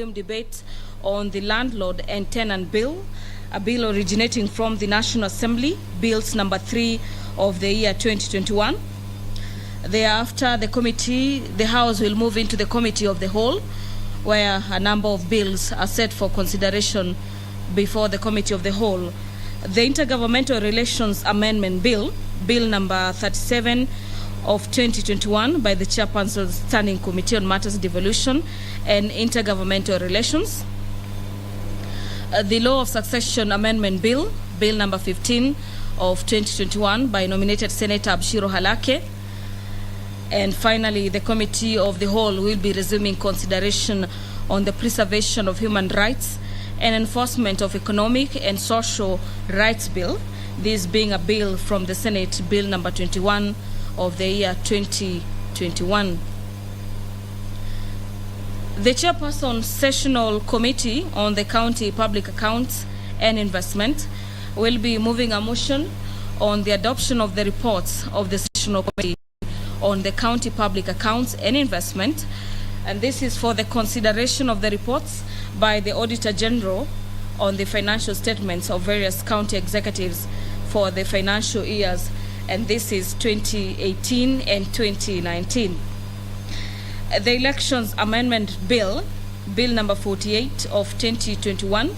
resume debate on the Landlord and Tenant Bill, a bill originating from the National Assembly, Bills number 3 of the year 2021. Thereafter, the House will move into the Committee of the Whole, where a number of bills are set for consideration before the Committee of the Whole. The Intergovernmental Relations Amendment Bill, Bill number 37 of 2021 by the Chairperson's Standing Committee on Matters of Devolution and Intergovernmental Relations. The Law of Succession Amendment Bill, Bill number 15 of 2021 by nominated Senator Abshiro Halake. And finally, the Committee of the Whole will be resuming consideration on the preservation of human rights and enforcement of economic and social rights bill, this being a bill from the Senate, Bill number 21 of the year 2021. The Chairperson Sessional Committee on the County Public Accounts and Investment will be moving a motion on the adoption of the reports of the Sessional Committee on the County Public Accounts and Investment, and this is for the consideration of the reports by the Auditor General on the financial statements of various county executives for the financial years, and this is 2018 and 2019. The Elections Amendment Bill, Bill number 48 of 2021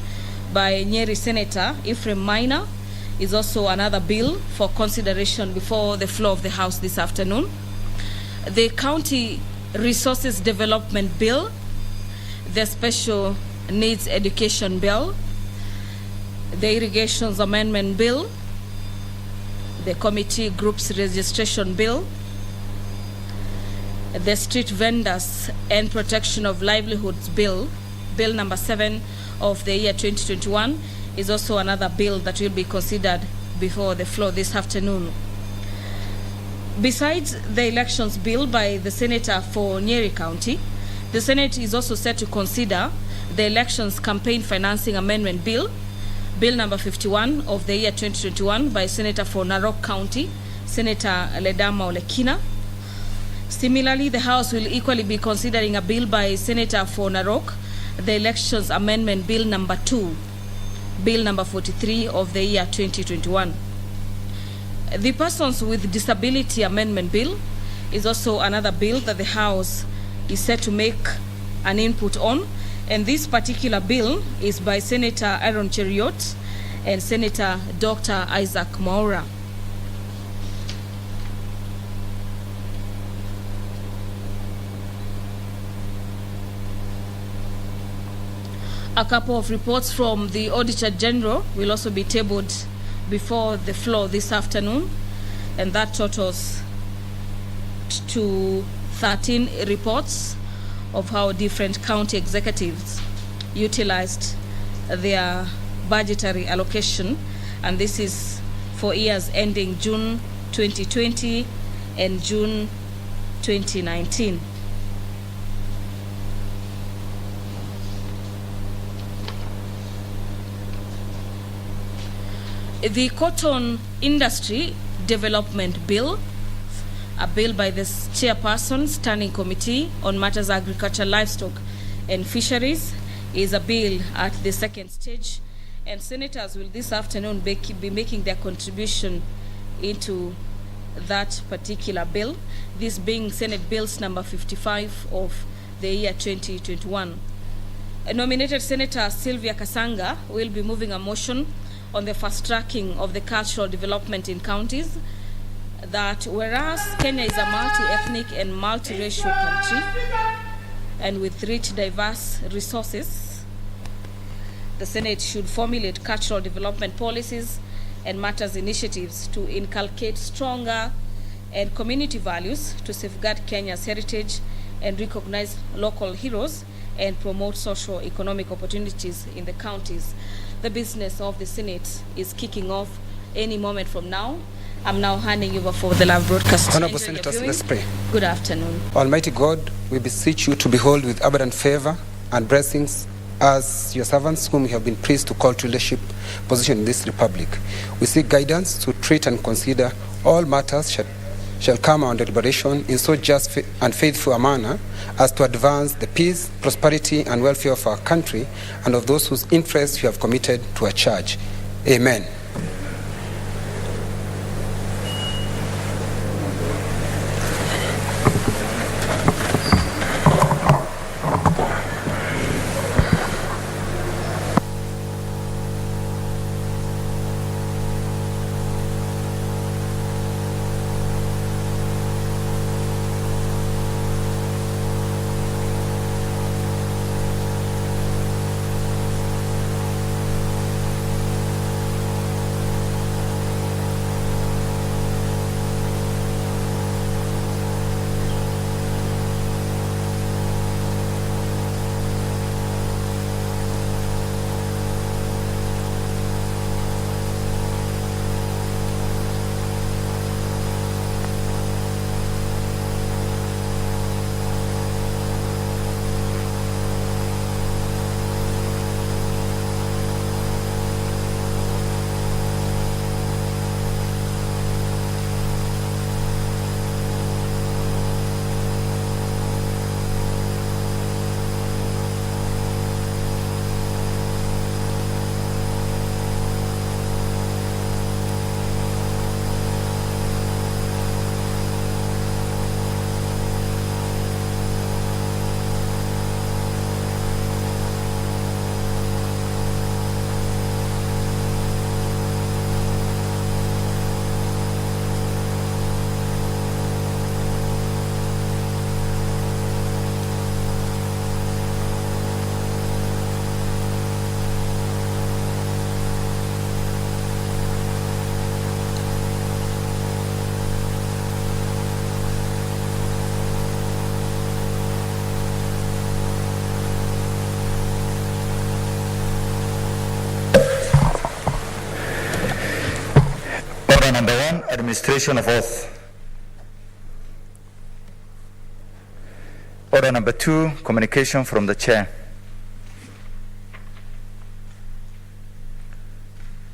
by Nyeri Senator Ephraim Maina, is also another bill for consideration before the floor of the House this afternoon. The County Resources Development Bill, the Special Needs Education Bill, the Irrigations Amendment Bill, the Committee Groups Registration Bill, the Street Vendors and Protection of Livelihoods Bill, Bill number 7 of the year 2021, is also another bill that will be considered before the floor this afternoon. Besides the elections bill by the Senator for Nyeri County, the Senate is also set to consider the Elections Campaign Financing Amendment Bill, Bill number 51 of the year 2021 by Senator for Narok County, Senator Ledama Olekina. Similarly, the House will equally be considering a bill by Senator for Narok, the Elections Amendment Bill number 2, Bill number 43 of the year 2021. The Persons with Disability Amendment Bill is also another bill that the House is set to make an input on, and this particular bill is by Senator Aaron Cheriot and Senator Dr. Isaac Mwaura. A couple of reports from the Auditor General will also be tabled before the floor this afternoon, and that totals to 13 reports of how different county executives utilized their budgetary allocation, and this is for years ending June 2020 and June 2019. The Cotton Industry Development Bill, a bill by the Chairperson Standing Committee on Matters Agriculture, Livestock and Fisheries, is a bill at the second stage, and senators will this afternoon be making their contribution into that particular bill, this being Senate Bills number 55 of the year 2021. Nominated Senator Sylvia Kasanga will be moving a motion on the fast tracking of the cultural development in counties, that whereas Kenya is a multi-ethnic and multiracial country and with rich diverse resources, the Senate should formulate cultural development policies and matters initiatives to inculcate stronger and community values to safeguard Kenya's heritage and recognize local heroes and promote socio-economic opportunities in the counties. The business of the Senate is kicking off any moment from now. I'm now handing over for the live broadcast. Honorable Senators, let's pray. Good afternoon. Almighty God, we beseech you to behold with abundant favor and blessings as your servants whom you have been pleased to call to leadership position in this republic. We seek guidance to treat and consider all matters shall come our deliberation in so just and faithful a manner as to advance the peace, prosperity, and welfare of our country and of those whose interests we have committed to a charge. Amen. Number 1, administration of oath. Order number 2, communication from the chair.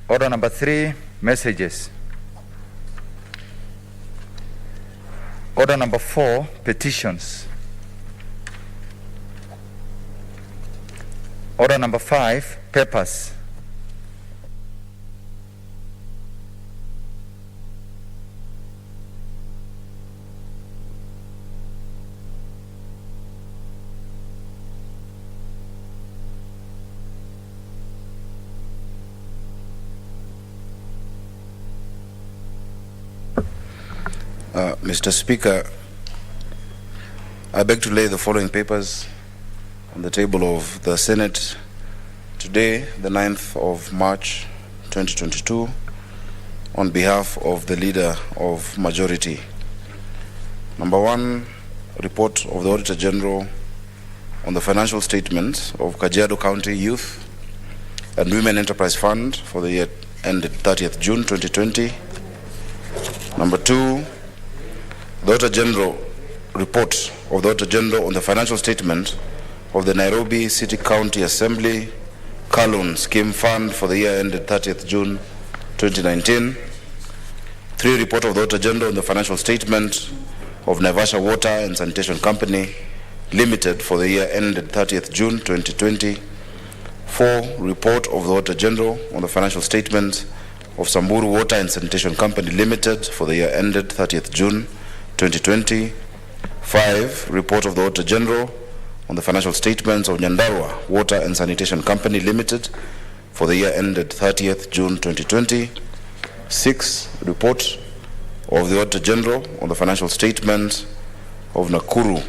Order number 3, messages. Order number 4, petitions. Order number 5, papers. Mr. Speaker, I beg to lay the following papers on the table of the Senate today, the 9th of March 2022, on behalf of the Leader of Majority. Number 1, report of the Auditor General on the financial statements of Kajiado County Youth and Women Enterprise Fund for the year ended 30th June 2020. Number 2, the Auditor General report of the Auditor General on the financial statement of the Nairobi City County Assembly Kalun Scheme Fund for the year ended 30th June 2019. 3, report of the Auditor General on the financial statement of Naivasha Water and Sanitation Company Limited for the year ended 30th June 2020. 4, report of the Auditor General on the financial statement of Samburu Water and Sanitation Company Limited for the year ended 30th June 2020. 5, report of the Auditor General on the financial statements of Nyandarua Water and Sanitation Company Limited for the year ended 30th June 2020. 6, report of the Auditor General on the financial statements of Nakuru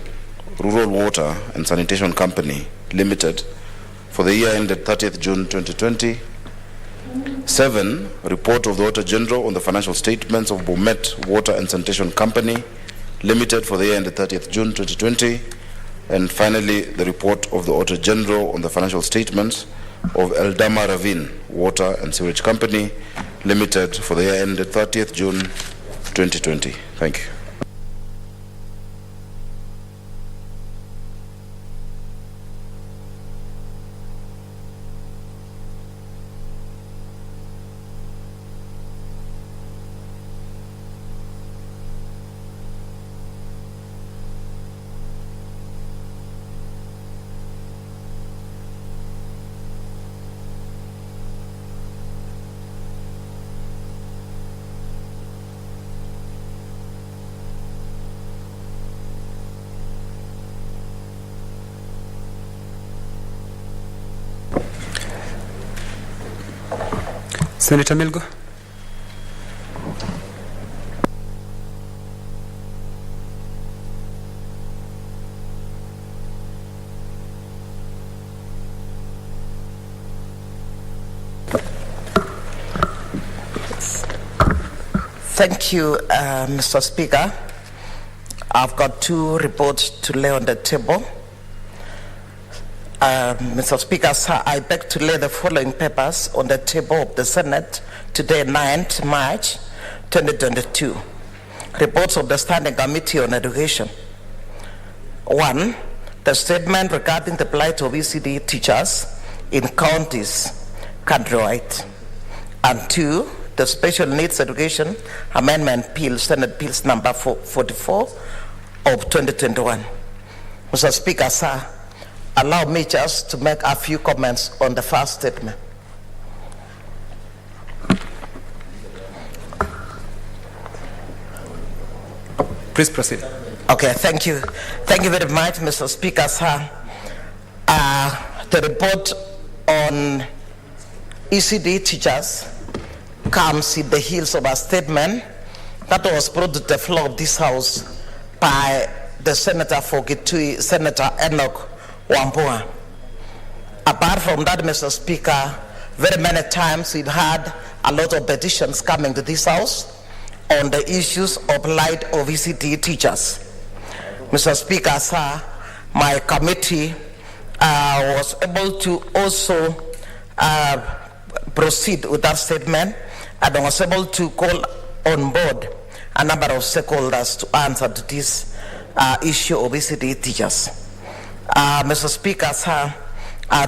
Rural Water and Sanitation Company Limited for the year ended 30th June 2020. 7, report of the Auditor General on the financial statements of Bomet Water and Sanitation Company Limited for the year ended 30th June 2020. And finally, the report of the Auditor General on the financial statements of Eldama Ravine Water and Sewage Company Limited for the year ended 30th June 2020. Thank you. Senator Milgo. Thank you, Mr. Speaker. I've got two reports to lay on the table. Mr. Speaker, sir, I beg to lay the following papers on the table of the Senate today, 9th March 2022. Reports of the Standing Committee on Education. 1. The statement regarding the plight of ECD teachers in counties countrywide. And 2. The Special Needs Education Amendment Bill, Senate Bills number 44 of 2021. Mr. Speaker, sir, allow me just to make a few comments on the first statement. Please proceed. Okay, thank you. Thank you very much, Mr. Speaker, sir. The report on ECD teachers comes in the heels of a statement that was brought to the floor of this House by the Senator for Kitui, Senator Enoch Wambua. Apart from that, Mr. Speaker, very many times we've had a lot of petitions coming to this House on the issues of plight of ECD teachers. Mr. Speaker, sir, my committee was able to also proceed with that statement, and I was able to call on board a number of stakeholders to answer to this issue of ECD teachers. Mr. Speaker, sir,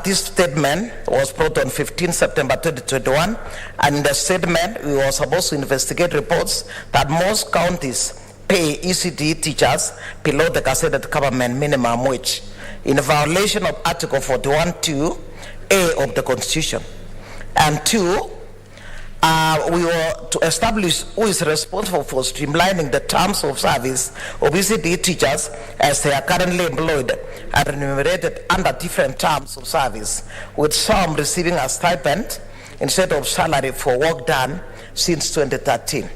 this statement was brought on 15 September 2021, and in the statement we were supposed to investigate reports that most counties pay ECD teachers below the gazetted government minimum wage in violation of Article 41(2)(a) of the Constitution. And 2, we were to establish who is responsible for streamlining the terms of service of ECD teachers as they are currently employed and remunerated under different terms of service, with some receiving a stipend instead of salary for work done since 2013.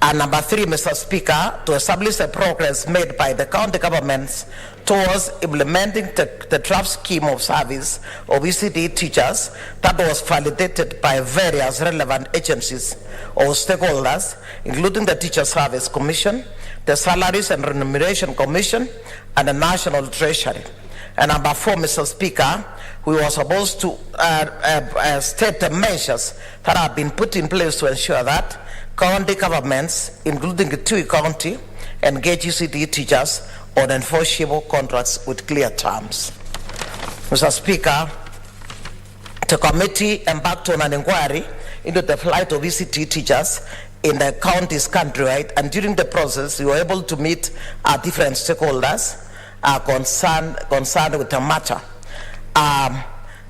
And number 3, Mr. Speaker, to establish the progress made by the county governments towards implementing the draft scheme of service of ECD teachers that was validated by various relevant agencies or stakeholders, including the Teacher Service Commission, the Salaries and Remuneration Commission, and the National Treasury. And number 4, Mr. Speaker, we were supposed to state the measures that have been put in place to ensure that county governments, including Kitui County, engage ECD teachers on enforceable contracts with clear terms. Mr. Speaker, the committee embarked on an inquiry into the plight of ECD teachers in the counties countrywide, and during the process, we were able to meet different stakeholders concerned with the matter.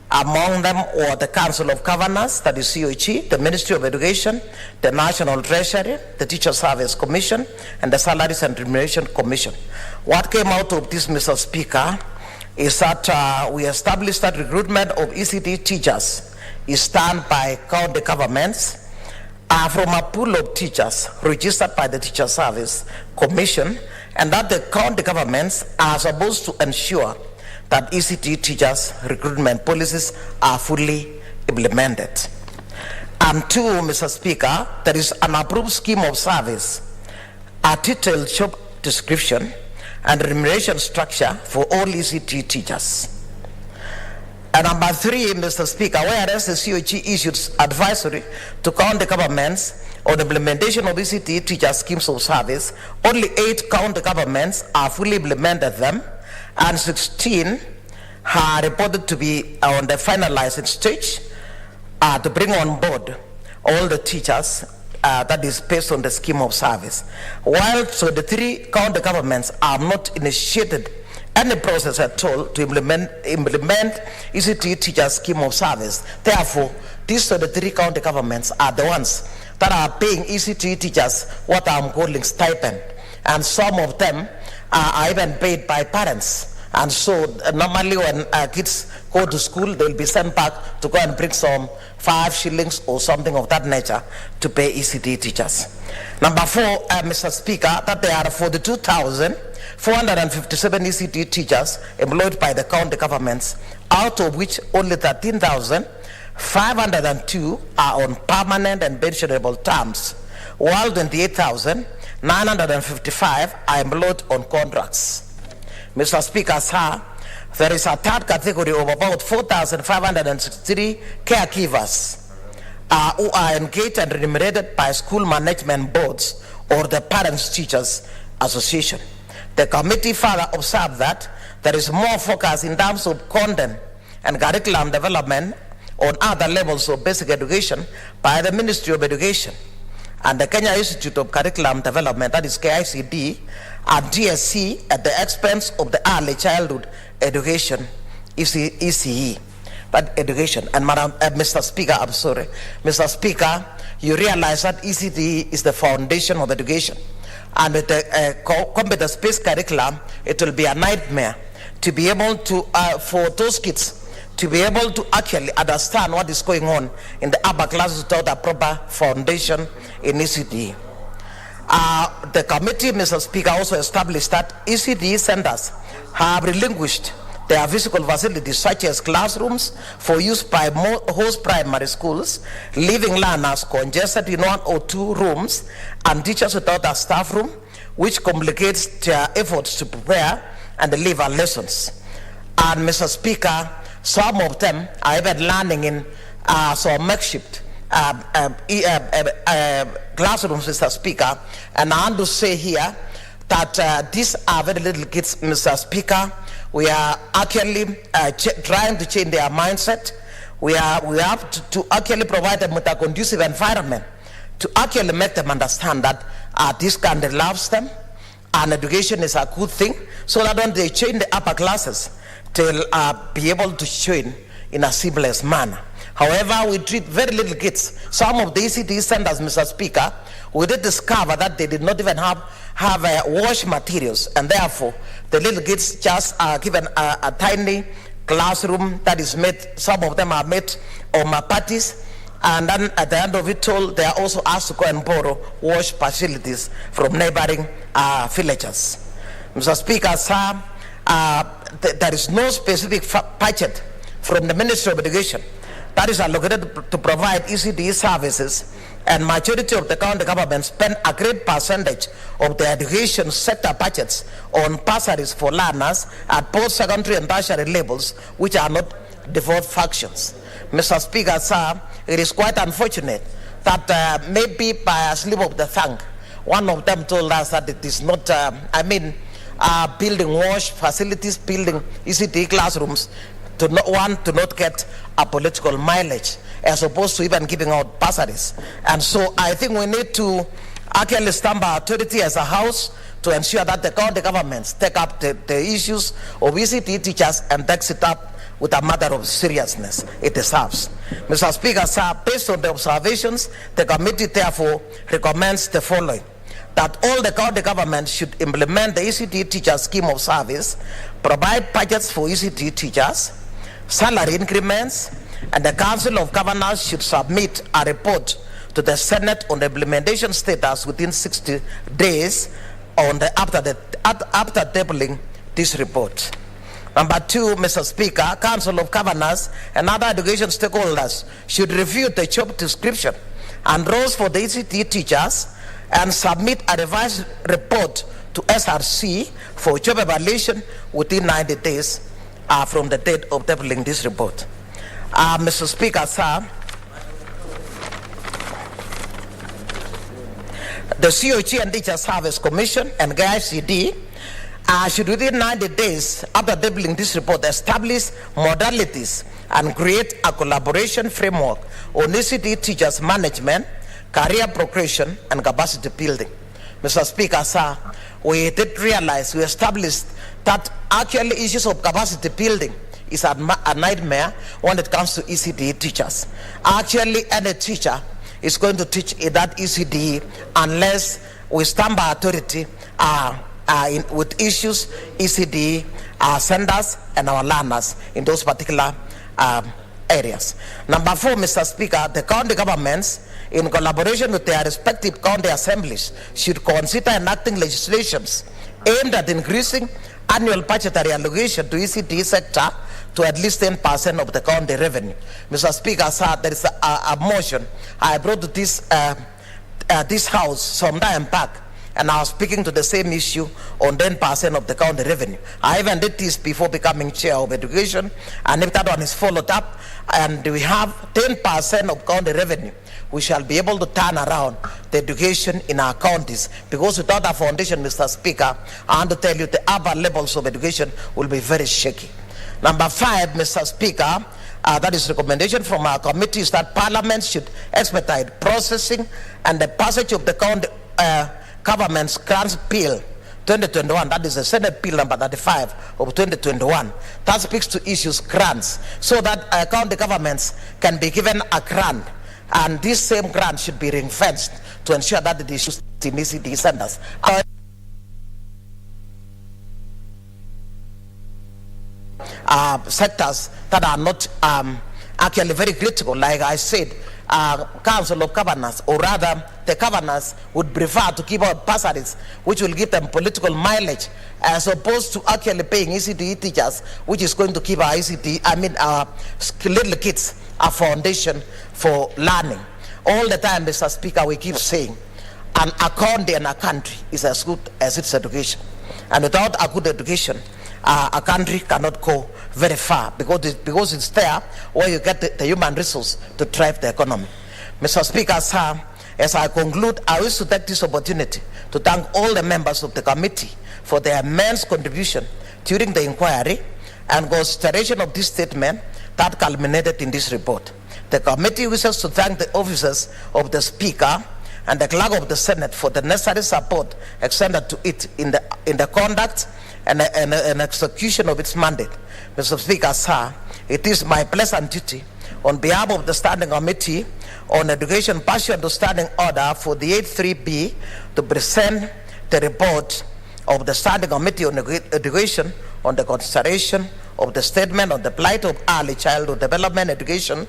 Among them were the Council of Governors, that is COG, the Ministry of Education, the National Treasury, the Teacher Service Commission, and the Salaries and Remuneration Commission. What came out of this, Mr. Speaker, is that we established that recruitment of ECD teachers is done by county governments from a pool of teachers registered by the Teacher Service Commission, and that the county governments are supposed to ensure that ECD teachers' recruitment policies are fully implemented. And 2, Mr. Speaker, there is an approved scheme of service, a detailed job description, and remuneration structure for all ECD teachers. And number 3, Mr. Speaker, whereas the COG issued advisory to county governments on the implementation of ECD teacher schemes of service, only 8 county governments are fully implemented them, and 16 are reported to be on the finalizing stage to bring on board all the teachers that is based on the scheme of service. While the 3 county governments are not initiated any process at all to implement ECD teacher scheme of service. Therefore, these 3 county governments are the ones that are paying ECD teachers what I'm calling stipend, and some of them are even paid by parents And so normally when kids go to school, they'll be sent back to go and bring some 5 shillings or something of that nature to pay ECD teachers. Number 4, Mr. Speaker, that there are 42,457 ECD teachers employed by the county governments, out of which only 13,502 are on permanent and pensionable terms, while 28,955 are employed on contracts. Mr. Speaker, sir, there is a third category of about 4,563 caregivers who are engaged and remunerated by school management boards or the Parents Teachers Association. The committee further observed that there is more focus in terms of content and curriculum development on other levels of basic education by the Ministry of Education and the Kenya Institute of Curriculum Development, that is KICD, and GSC at the expense of the early childhood education, ECE, but education. And Madam, Mr. Speaker, I'm sorry. Mr. Speaker, you realize that ECD is the foundation of education. And with the competence-based curriculum, it will be a nightmare to be able to, for those kids, to be able to actually understand what is going on in the upper classes without a proper foundation in ECD. The committee, Mr. Speaker, also established that ECD centers have relinquished their physical facilities such as classrooms for use by host primary schools, leaving learners congested in 1 or 2 rooms and teachers without a staff room, which complicates their efforts to prepare and deliver lessons. And Mr. Speaker, some of them are even learning in some makeshift classrooms, Mr. Speaker. And I want to say here that these are very little kids, Mr. Speaker. We are actually trying to change their mindset. We have to actually provide them with a conducive environment to actually make them understand that this country loves them and education is a good thing, so that when they change the upper classes, they'll be able to join in a seamless manner. However, we treat very little kids. Some of the ECD centers, Mr. Speaker, we did discover that they did not even have wash materials, and therefore the little kids just are given a tiny classroom that is made, some of them are made on mapatis, and then at the end of it all, they are also asked to go and borrow wash facilities from neighboring villages. Mr. Speaker, sir, there is no specific budget from the Ministry of Education that is allocated to provide ECD services, and majority of the county government spend a great percentage of the education sector budgets on bursaries for learners at both secondary and tertiary levels, which are not default functions. Mr. Speaker, sir, it is quite unfortunate that maybe by a slip of the tongue, one of them told us that it is not, building wash facilities, building ECD classrooms, to not get a political mileage, as opposed to even giving out bursaries. And so I think we need to actually stamp our authority as a house to ensure that the county governments take up the issues of ECD teachers and takes it up with a matter of seriousness it deserves. Mr. Speaker, sir, based on the observations, the committee therefore recommends the following: that all the county governments should implement the ECD teacher scheme of service, provide budgets for ECD teachers, salary increments, and the Council of Governors should submit a report to the Senate on the implementation status within 60 days after tabling this report. Number 2, Mr. Speaker, Council of Governors and other education stakeholders should review the job description and roles for the ECD teachers and submit a revised report to SRC for job evaluation within 90 days from the date of tabling this report. Mr. Speaker, sir, the COG and Teacher Service Commission and KICD should within 90 days after tabling this report establish modalities and create a collaboration framework on ECD teachers management, career progression, and capacity building. Mr. Speaker, sir, we did realize, we established that actually issues of capacity building is a nightmare when it comes to ECD teachers. Actually, any teacher is going to teach in that ECD unless we stamp our authority with issues ECD our senders and our learners in those particular areas. Number 4, Mr. Speaker, the county governments, in collaboration with their respective county assemblies, should consider enacting legislations aimed at increasing annual budgetary allocation to ECD sector to at least 10% of the county revenue. Mr. Speaker, sir, there is a motion I brought to this house some time back, and I was speaking to the same issue on 10% of the county revenue. I even did this before becoming chair of education, and if that one is followed up, and we have 10% of county revenue, we shall be able to turn around the education in our counties, because without a foundation, Mr. Speaker, I want to tell you the upper levels of education will be very shaky. Number 5, Mr. Speaker, that is recommendation from our committee, is that Parliament should expedite processing and the passage of the county government's grants bill 2021, that is the Senate bill number 35 of 2021, that speaks to issues grants, so that county governments can be given a grant, and this same grant should be ring-fenced to ensure that it is used in ECD centers. Sectors that are not actually very critical, like I said, Council of Governors, or rather the governors would prefer to give out bursaries which will give them political mileage, as opposed to actually paying ECD teachers, which is going to give our our little kids a foundation for learning. All the time, Mr. Speaker, we keep saying a county and a country is as good as its education, and without a good education, a country cannot go very far, because it's there where you get the human resource to drive the economy. Mr. Speaker, sir, as I conclude, I wish to take this opportunity to thank all the members of the committee for their immense contribution during the inquiry and consideration of this statement that culminated in this report. The committee wishes to thank the officers of the Speaker and the Clerk of the Senate for the necessary support extended to it in the conduct and execution of its mandate. Mr. Speaker, sir, it is my pleasant duty on behalf of the Standing Committee on Education pursuant to Standing Order 48.3b to present the report of the Standing Committee on Education on the consideration of the statement on the plight of early childhood development education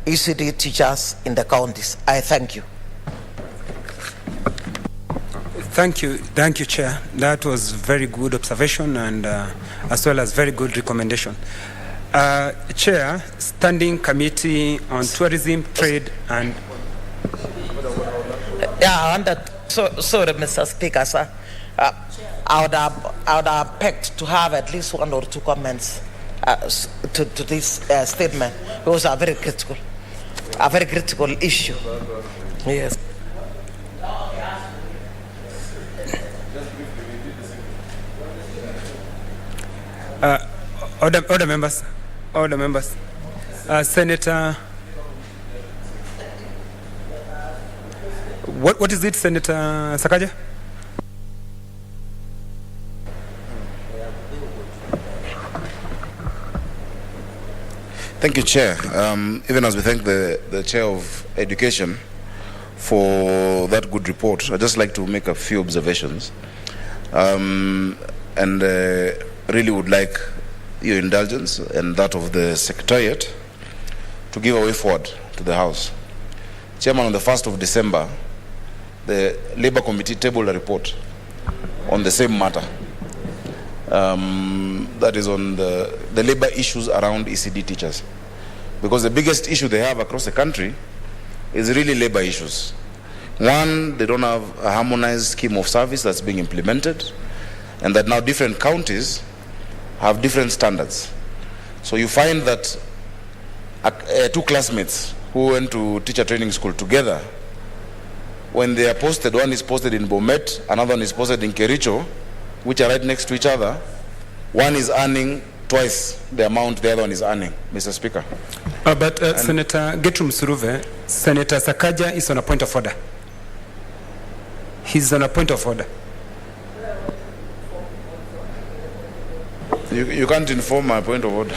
ECD teachers in the counties. I thank you. Thank you, Chair. That was very good observation, and as well as very good recommendation. Chair, Standing Committee on Tourism, Trade and... Sorry, Mr. Speaker, sir. I would have begged to have at least 1 or 2 comments to this statement. It was a very critical issue. Yes. Order members. Senator, what is it, Senator Sakaja? Thank you, Chair. Even as we thank the Chair of Education for that good report, I'd just like to make a few observations. Really would like your indulgence and that of the Secretariat to give a way forward to the House. Chairman, on the 1st of December, the Labour Committee tabled a report on the same matter. That is on the labor issues around ECD teachers. Because the biggest issue they have across the country is really labor issues. One, they don't have a harmonized scheme of service that's being implemented, and that now different counties have different standards. So you find that 2 classmates who went to teacher training school together, when they are posted, one is posted in Bomet, another one is posted in Kericho, which are right next to each other, one is earning twice the amount the other one is earning, Mr. Speaker. Senator Getrum Suruve, Senator Sakaja is on a point of order. He's on a point of order. You can't inform my point of order.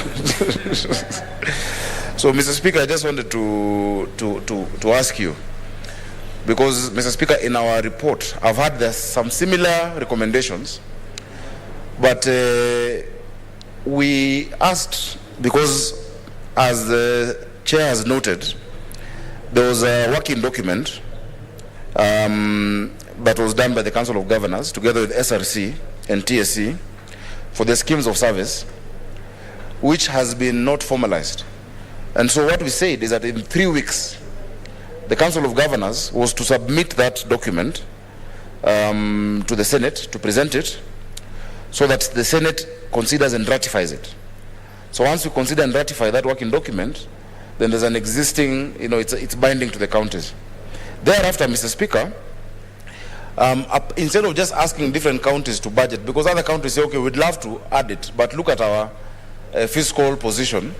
So, Mr. Speaker, I just wanted to ask you, because, Mr. Speaker, in our report, I've had some similar recommendations, but we asked, because as the chair has noted, there was a working document that was done by the Council of Governors together with SRC and TSC for the schemes of service, which has been not formalized. And so what we said is that in 3 weeks, the Council of Governors was to submit that document to the Senate, to present it, so that the Senate considers and ratifies it. So once we consider and ratify that working document, then there's an existing, it's binding to the counties. Thereafter, Mr. Speaker, instead of just asking different counties to budget, because other counties say, okay, we'd love to add it, but look at our fiscal position,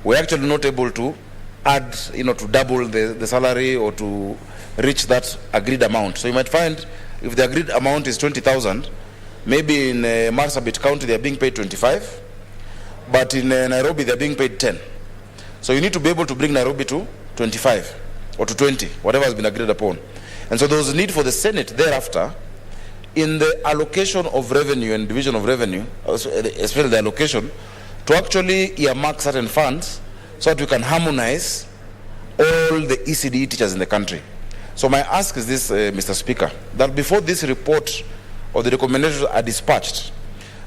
we're actually not able to add, to double the salary or to reach that agreed amount. So you might find if the agreed amount is 20,000, maybe in Marsabit County they're being paid 25, but in Nairobi they're being paid 10. So you need to be able to bring Nairobi to 25 or to 20, whatever has been agreed upon. And so there was a need for the Senate thereafter, in the allocation of revenue and division of revenue, especially the allocation, to actually earmark certain funds so that we can harmonize all the ECD teachers in the country. So my ask is this, Mr. Speaker, that before this report or the recommendations are dispatched,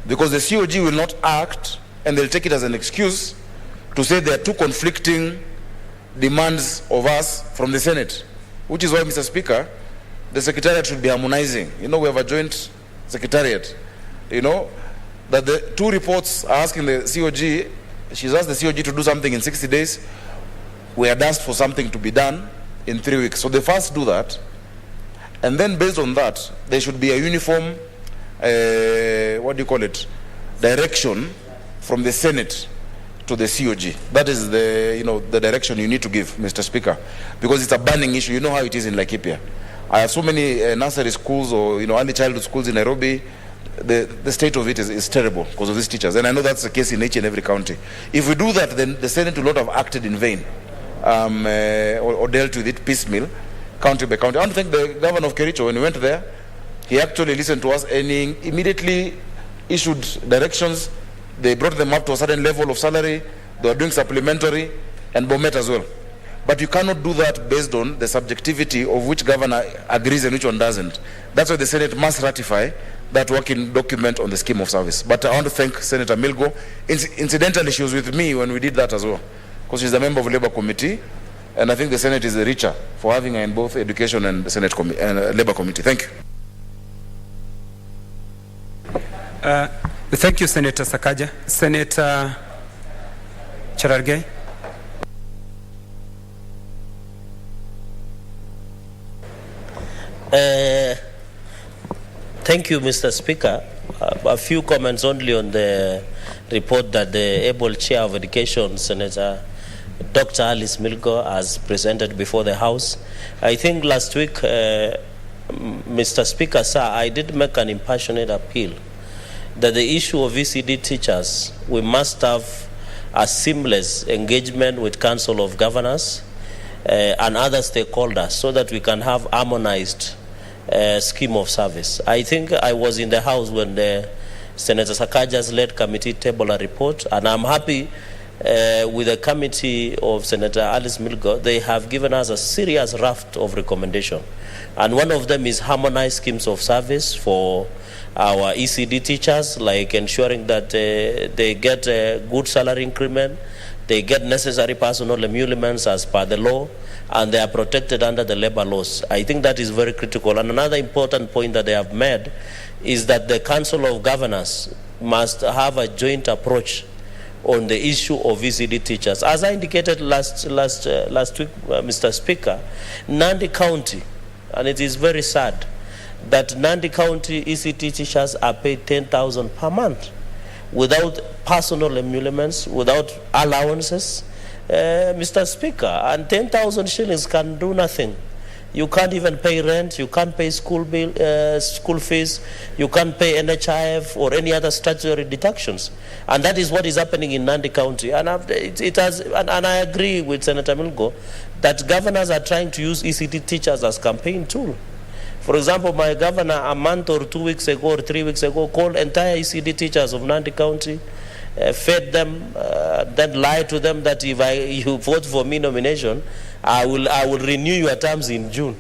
because the COG will not act and they'll take it as an excuse to say there are two conflicting demands of us from the Senate, which is why, Mr. Speaker, the Secretariat should be harmonizing. We have a joint Secretariat, that the two reports are asking the COG, she's asked the COG to do something in 60 days. We had asked for something to be done in 3 weeks. So they first do that, and then based on that, there should be a uniform, direction from the Senate to the COG. That is the direction you need to give, Mr. Speaker, because it's a burning issue. You know how it is in Laikipia. I have so many nursery schools or early childhood schools in Nairobi. The state of it is terrible because of these teachers, and I know that's the case in each and every county. If we do that, then the Senate will not have acted in vain or dealt with it piecemeal, county by county. I don't think the governor of Kericho, when he went there, he actually listened to us and he immediately issued directions. They brought them up to a certain level of salary. They were doing supplementary and Bomet as well. But you cannot do that based on the subjectivity of which governor agrees and which one doesn't. That's why the Senate must ratify that working document on the scheme of service. But I want to thank Senator Milgo. Incidentally, she was with me when we did that as well, because she's a member of the Labour Committee, and I think the Senate is richer for having her in both Education and the Senate and Labour Committee. Thank you. Thank you, Senator Sakaja. Senator Cherargei. Thank you, Mr. Speaker. A few comments only on the report that the able Chair of Education, Senator Dr. Alice Milgo, has presented before the House. I think last week, Mr. Speaker, sir, I did make an impassionate appeal that the issue of ECD teachers, we must have a seamless engagement with Council of Governors and other stakeholders so that we can have harmonized scheme of service. I think I was in the House when the Senator Sakaja's led committee tabled a report, and I'm happy with the committee of Senator Alice Milgo. They have given us a serious raft of recommendation, and one of them is harmonized schemes of service for our ECD teachers, like ensuring that they get a good salary increment, they get necessary personal emoluments as per the law, and they are protected under the labor laws. I think that is very critical. And another important point that they have made is that the Council of Governors must have a joint approach on the issue of ECD teachers. As I indicated last week, Mr. Speaker, Nandi County, and it is very sad, that Nandi County ECT teachers are paid 10,000 per month without personal emoluments, without allowances, Mr. Speaker, and 10,000 shillings can do nothing. You can't even pay rent, you can't pay school fees, you can't pay NHIF or any other statutory deductions. And that is what is happening in Nandi County. And and I agree with Senator Milgo that governors are trying to use ECT teachers as campaign tool. For example, my governor a month or 2 weeks ago or 3 weeks ago called entire ECD teachers of Nandi County fed them, then lied to them that if you vote for me nomination, I will renew your terms in June.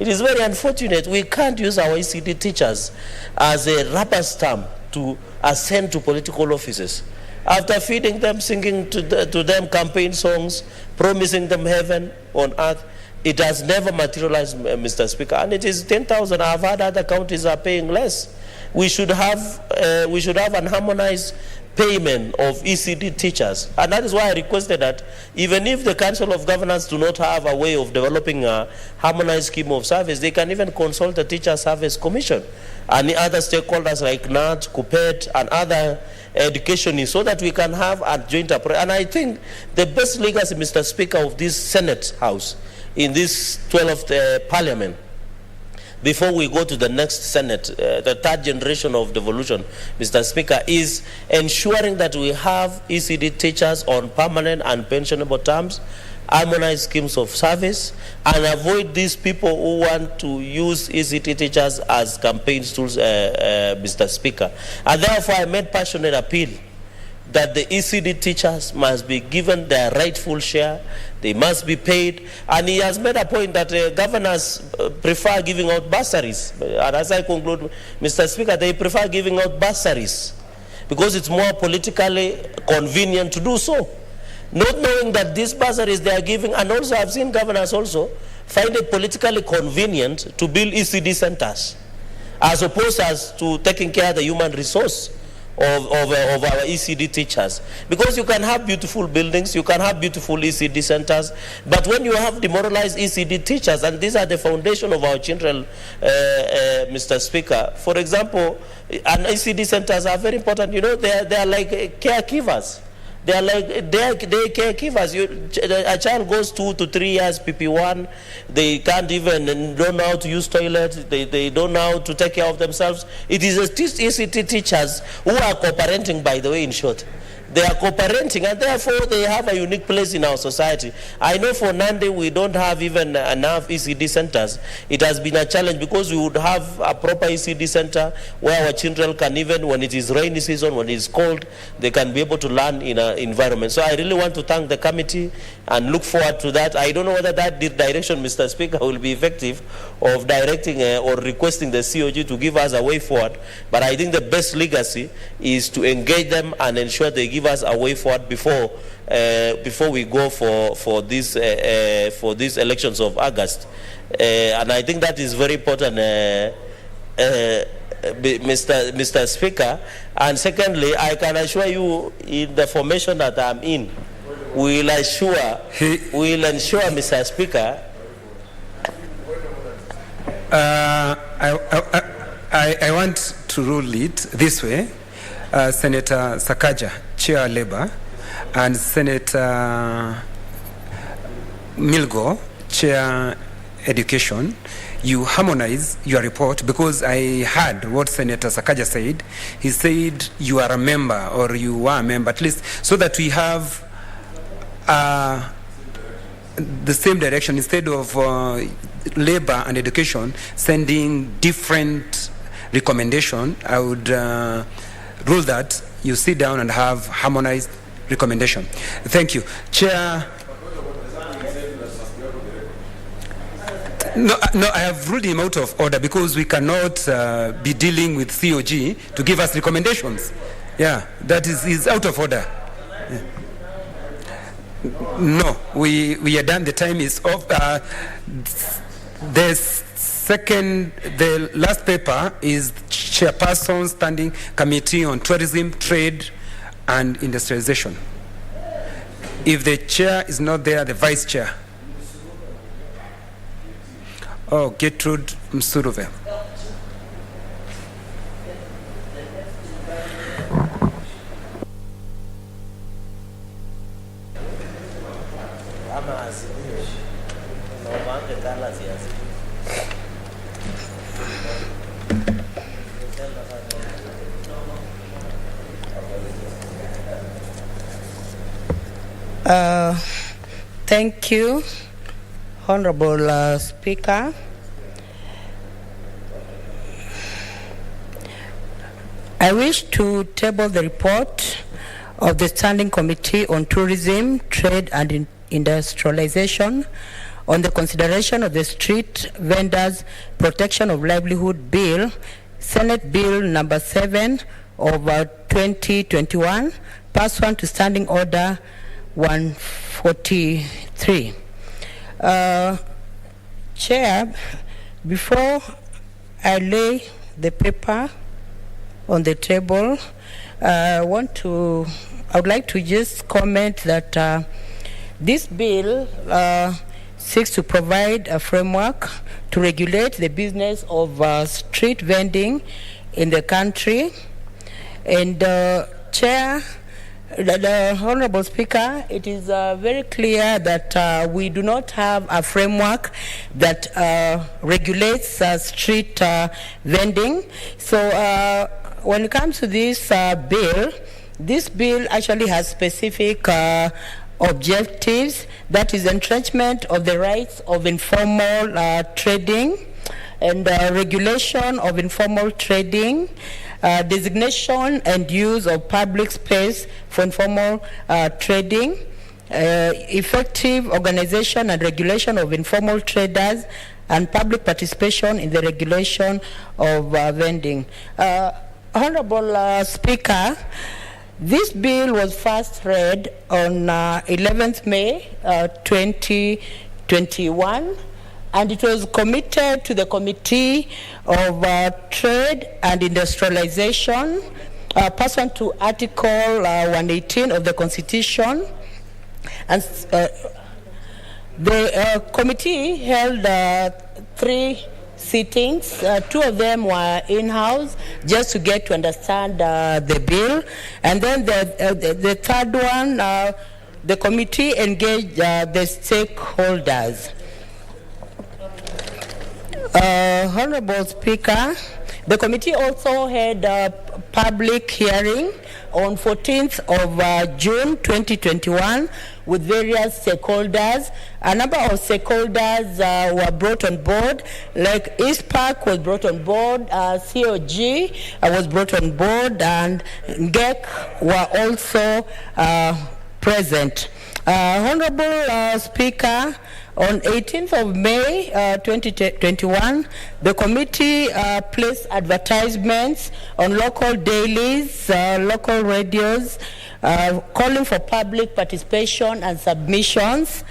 It is very unfortunate. We can't use our ECD teachers as a rubber stamp to ascend to political offices. After feeding them, singing to them campaign songs, promising them heaven on earth, it has never materialized, Mr. Speaker. And it is 10,000. I've heard other counties are paying less. We should have an harmonized payment of ECD teachers. And that is why I requested that even if the Council of Governors do not have a way of developing a harmonized scheme of service, they can even consult the Teacher Service Commission and the other stakeholders like NAT, KUPPET, and other educationists, so that we can have a joint approach. And I think the best legacy, Mr. Speaker, of this Senate House in this 12th Parliament, before we go to the next Senate, the third generation of devolution, Mr. Speaker, is ensuring that we have ECD teachers on permanent and pensionable terms, harmonized schemes of service, and avoid these people who want to use ECD teachers as campaign tools, Mr. Speaker. And therefore, I made passionate appeal that the ECD teachers must be given their rightful share, they must be paid, and he has made a point that governors prefer giving out bursaries. And as I conclude, Mr. Speaker, they prefer giving out bursaries because it's more politically convenient to do so. Not knowing that these bursaries they are giving, and also I've seen governors also find it politically convenient to build ECD centers as opposed to taking care of the human resource of our ECD teachers. Because you can have beautiful buildings, you can have beautiful ECD centers, but when you have demoralized ECD teachers, and these are the foundation of our children, Mr. Speaker. For example, and ECD centers are very important. You know, they are like caregivers. They are like day caregivers. A child goes 2 to 3 years PP1. They can't even don't know how to use toilets. They don't know how to take care of themselves. It is ECT teachers who are co-parenting, by the way, in short. They are co-parenting, and therefore they have a unique place in our society. I know for Nandi we don't have even enough ECD centers. It has been a challenge because we would have a proper ECD center where our children can, even when it is rainy season, when it is cold, they can be able to learn in an environment. So I really want to thank the committee and look forward to that. I don't know whether that direction, Mr. Speaker, will be effective of directing or requesting the COG to give us a way forward. But I think the best legacy is to engage them and ensure they give us a way forward before we go for these elections of August, and I think that is very important, Mr. Speaker. And secondly, I can assure you, in the formation that I'm in, we'll ensure, Mr. Speaker. I want to rule it this way. Senator Sakaja, Chair Labour, and Senator Milgo, Chair Education, you harmonize your report, because I heard what Senator Sakaja said. He said you are a member, or you are a member, at least, so that we have the same direction, instead of Labour and Education sending different recommendation. I would rule that you sit down and have harmonized recommendation. Thank you. Chair. No, I have ruled him out of order because we cannot be dealing with COG to give us recommendations. Yeah, that is out of order. Yeah. No, we are done. The time is off. The last paper is Chairperson Standing Committee on Tourism, Trade and Industrialization. If the chair is not there, the vice chair. Oh, Gertrude Msuruve. Thank you, Honorable Speaker. I wish to table the report of the Standing Committee on Tourism, Trade and Industrialization on the consideration of the Street Vendors Protection of Livelihood Bill, Senate Bill number 7 of 2021, pursuant to Standing Order 143. Chair, before I lay the paper on the table, I would like to just comment that this bill seeks to provide a framework to regulate the business of street vending in the country. And Chair, the Honorable Speaker, it is very clear that we do not have a framework that regulates street vending. So when it comes to this bill actually has specific objectives, that is entrenchment of the rights of informal trading and regulation of informal trading, designation and use of public space for informal trading, effective organization and regulation of informal traders, and public participation in the regulation of vending. Honorable Speaker, this bill was first read on 11th May 2021, and it was committed to the Committee of Trade and Industrialization pursuant to Article 118 of the Constitution. And the committee held 3 sittings. 2 of them were in-house, just to get to understand the bill. And then the third one, the committee engaged the stakeholders. Honorable Speaker, the committee also had a public hearing on 14th of June 2021 with various stakeholders. A number of stakeholders were brought on board, like East Park was brought on board, COG was brought on board, and GEC were also present. Honorable Speaker, on 18th of May 2021, the committee placed advertisements on local dailies, local radios, calling for public participation and submissions.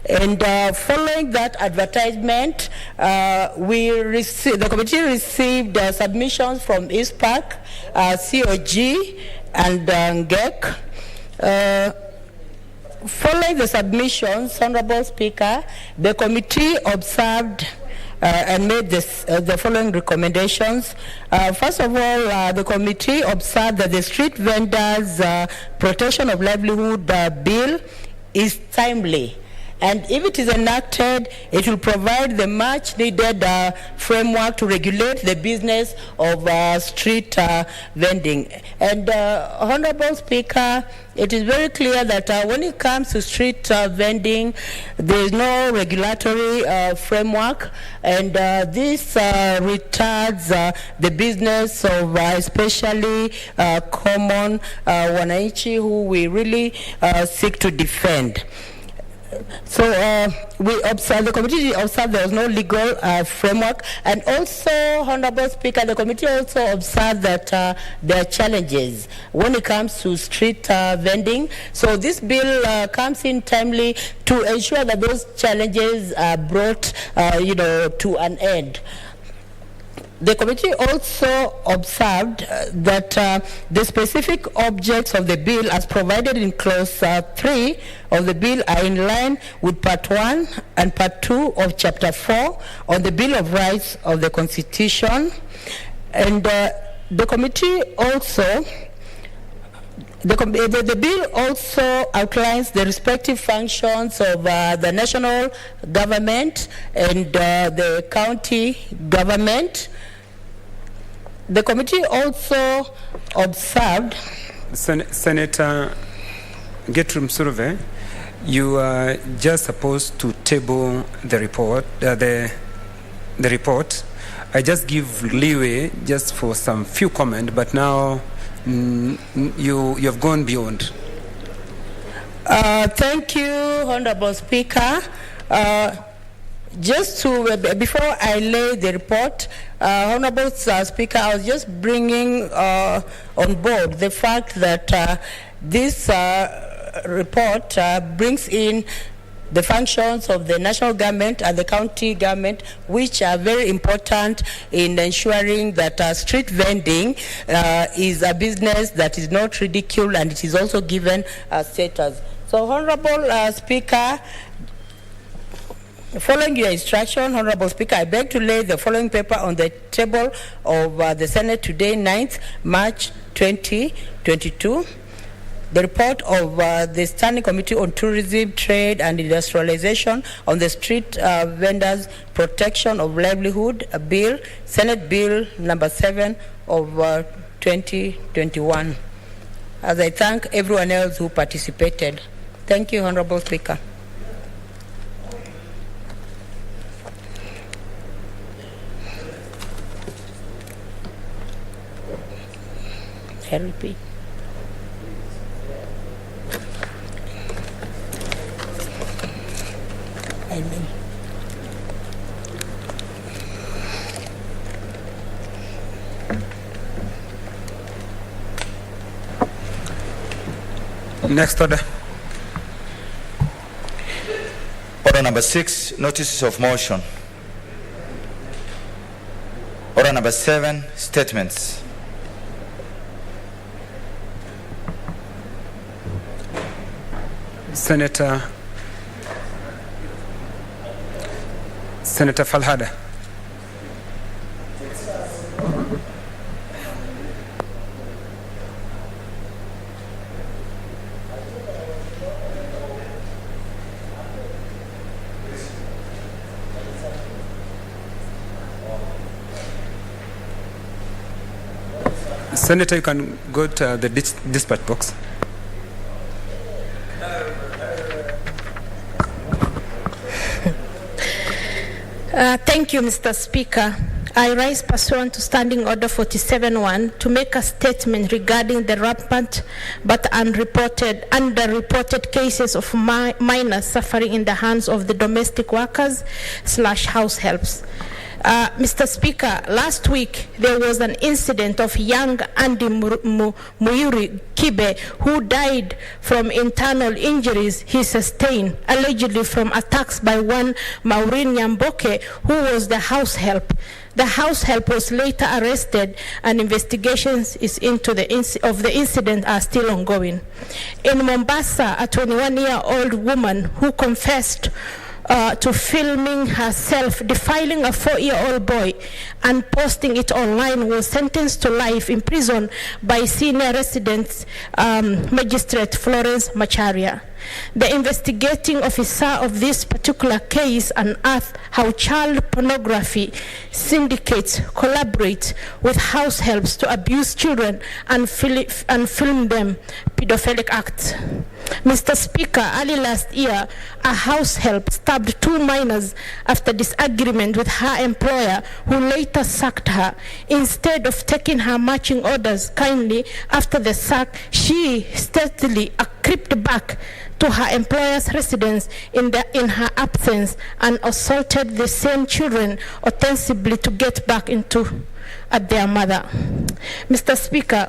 And following that advertisement, the committee received submissions from East Park, COG, and GEC. Following the submissions, Honorable Speaker, the committee observed and made the following recommendations. First of all, the committee observed that the Street Vendors Protection of Livelihood Bill is timely, and if it is enacted, it will provide the much needed framework to regulate the business of street vending. And Honorable Speaker, it is very clear that when it comes to street vending, there is no regulatory framework, and this retards the business of especially common wananchi, who we really seek to defend. So the committee observed there was no legal framework, and also, Honorable Speaker, the committee also observed that there are challenges when it comes to street vending. So this bill comes in timely to ensure that those challenges are brought, to an end. The committee also observed that the specific objects of the bill as provided in clause 3 of the bill are in line with part 1 and part 2 of chapter 4 on the Bill of Rights of the Constitution. And the committee also the bill also outlines the respective functions of the national government and the county government. The committee also observed... Senator Gertrude Msurove, you are just supposed to table the report. The report. I just give leeway just for some few comments, but now you have gone beyond. Thank you, Honorable Speaker. Just to, before I lay the report, Honorable Speaker, I was just bringing on board the fact that this report brings in the functions of the national government and the county government, which are very important in ensuring that street vending is a business that is not ridiculed and it is also given a status. So, Honorable Speaker, following your instruction, Honorable Speaker, I beg to lay the following paper on the table of the Senate today, 9th March 2022. The report of the Standing Committee on Tourism, Trade and Industrialization on the Street Vendors Protection of Livelihood, a bill, Senate Bill number 7 of 2021. As I thank everyone else who participated. Thank you, Honorable Speaker. LP. Amen. Next order. Order number 6, notices of motion. Order number 7, statements. Senator Falhada. Senator, you can go to the dispatch box. Thank you, Mr. Speaker. I rise pursuant to Standing Order 47-1 to make a statement regarding the rampant but underreported cases of minors suffering in the hands of the domestic workers / house helps. Mr. Speaker, last week there was an incident of young Andy Muyuri Kibe who died from internal injuries he sustained, allegedly from attacks by one Maureen Nyamboke, who was the house help. The house help was later arrested, and investigations of the incident are still ongoing. In Mombasa, a 21-year-old woman who confessed to filming herself defiling a 4-year-old boy and posting it online was sentenced to life in prison by senior resident magistrate Florence Macharia. The investigating officer of this particular case unearthed how child pornography syndicates collaborate with house helps to abuse children and film them pedophilic acts. Mr. Speaker, early last year, a house help stabbed 2 minors after disagreement with her employer, who later sacked her. Instead of taking her marching orders kindly after the sack, she stealthily crept back to her employer's residence in her absence and assaulted the same children, ostensibly to get back at their mother. Mr. Speaker,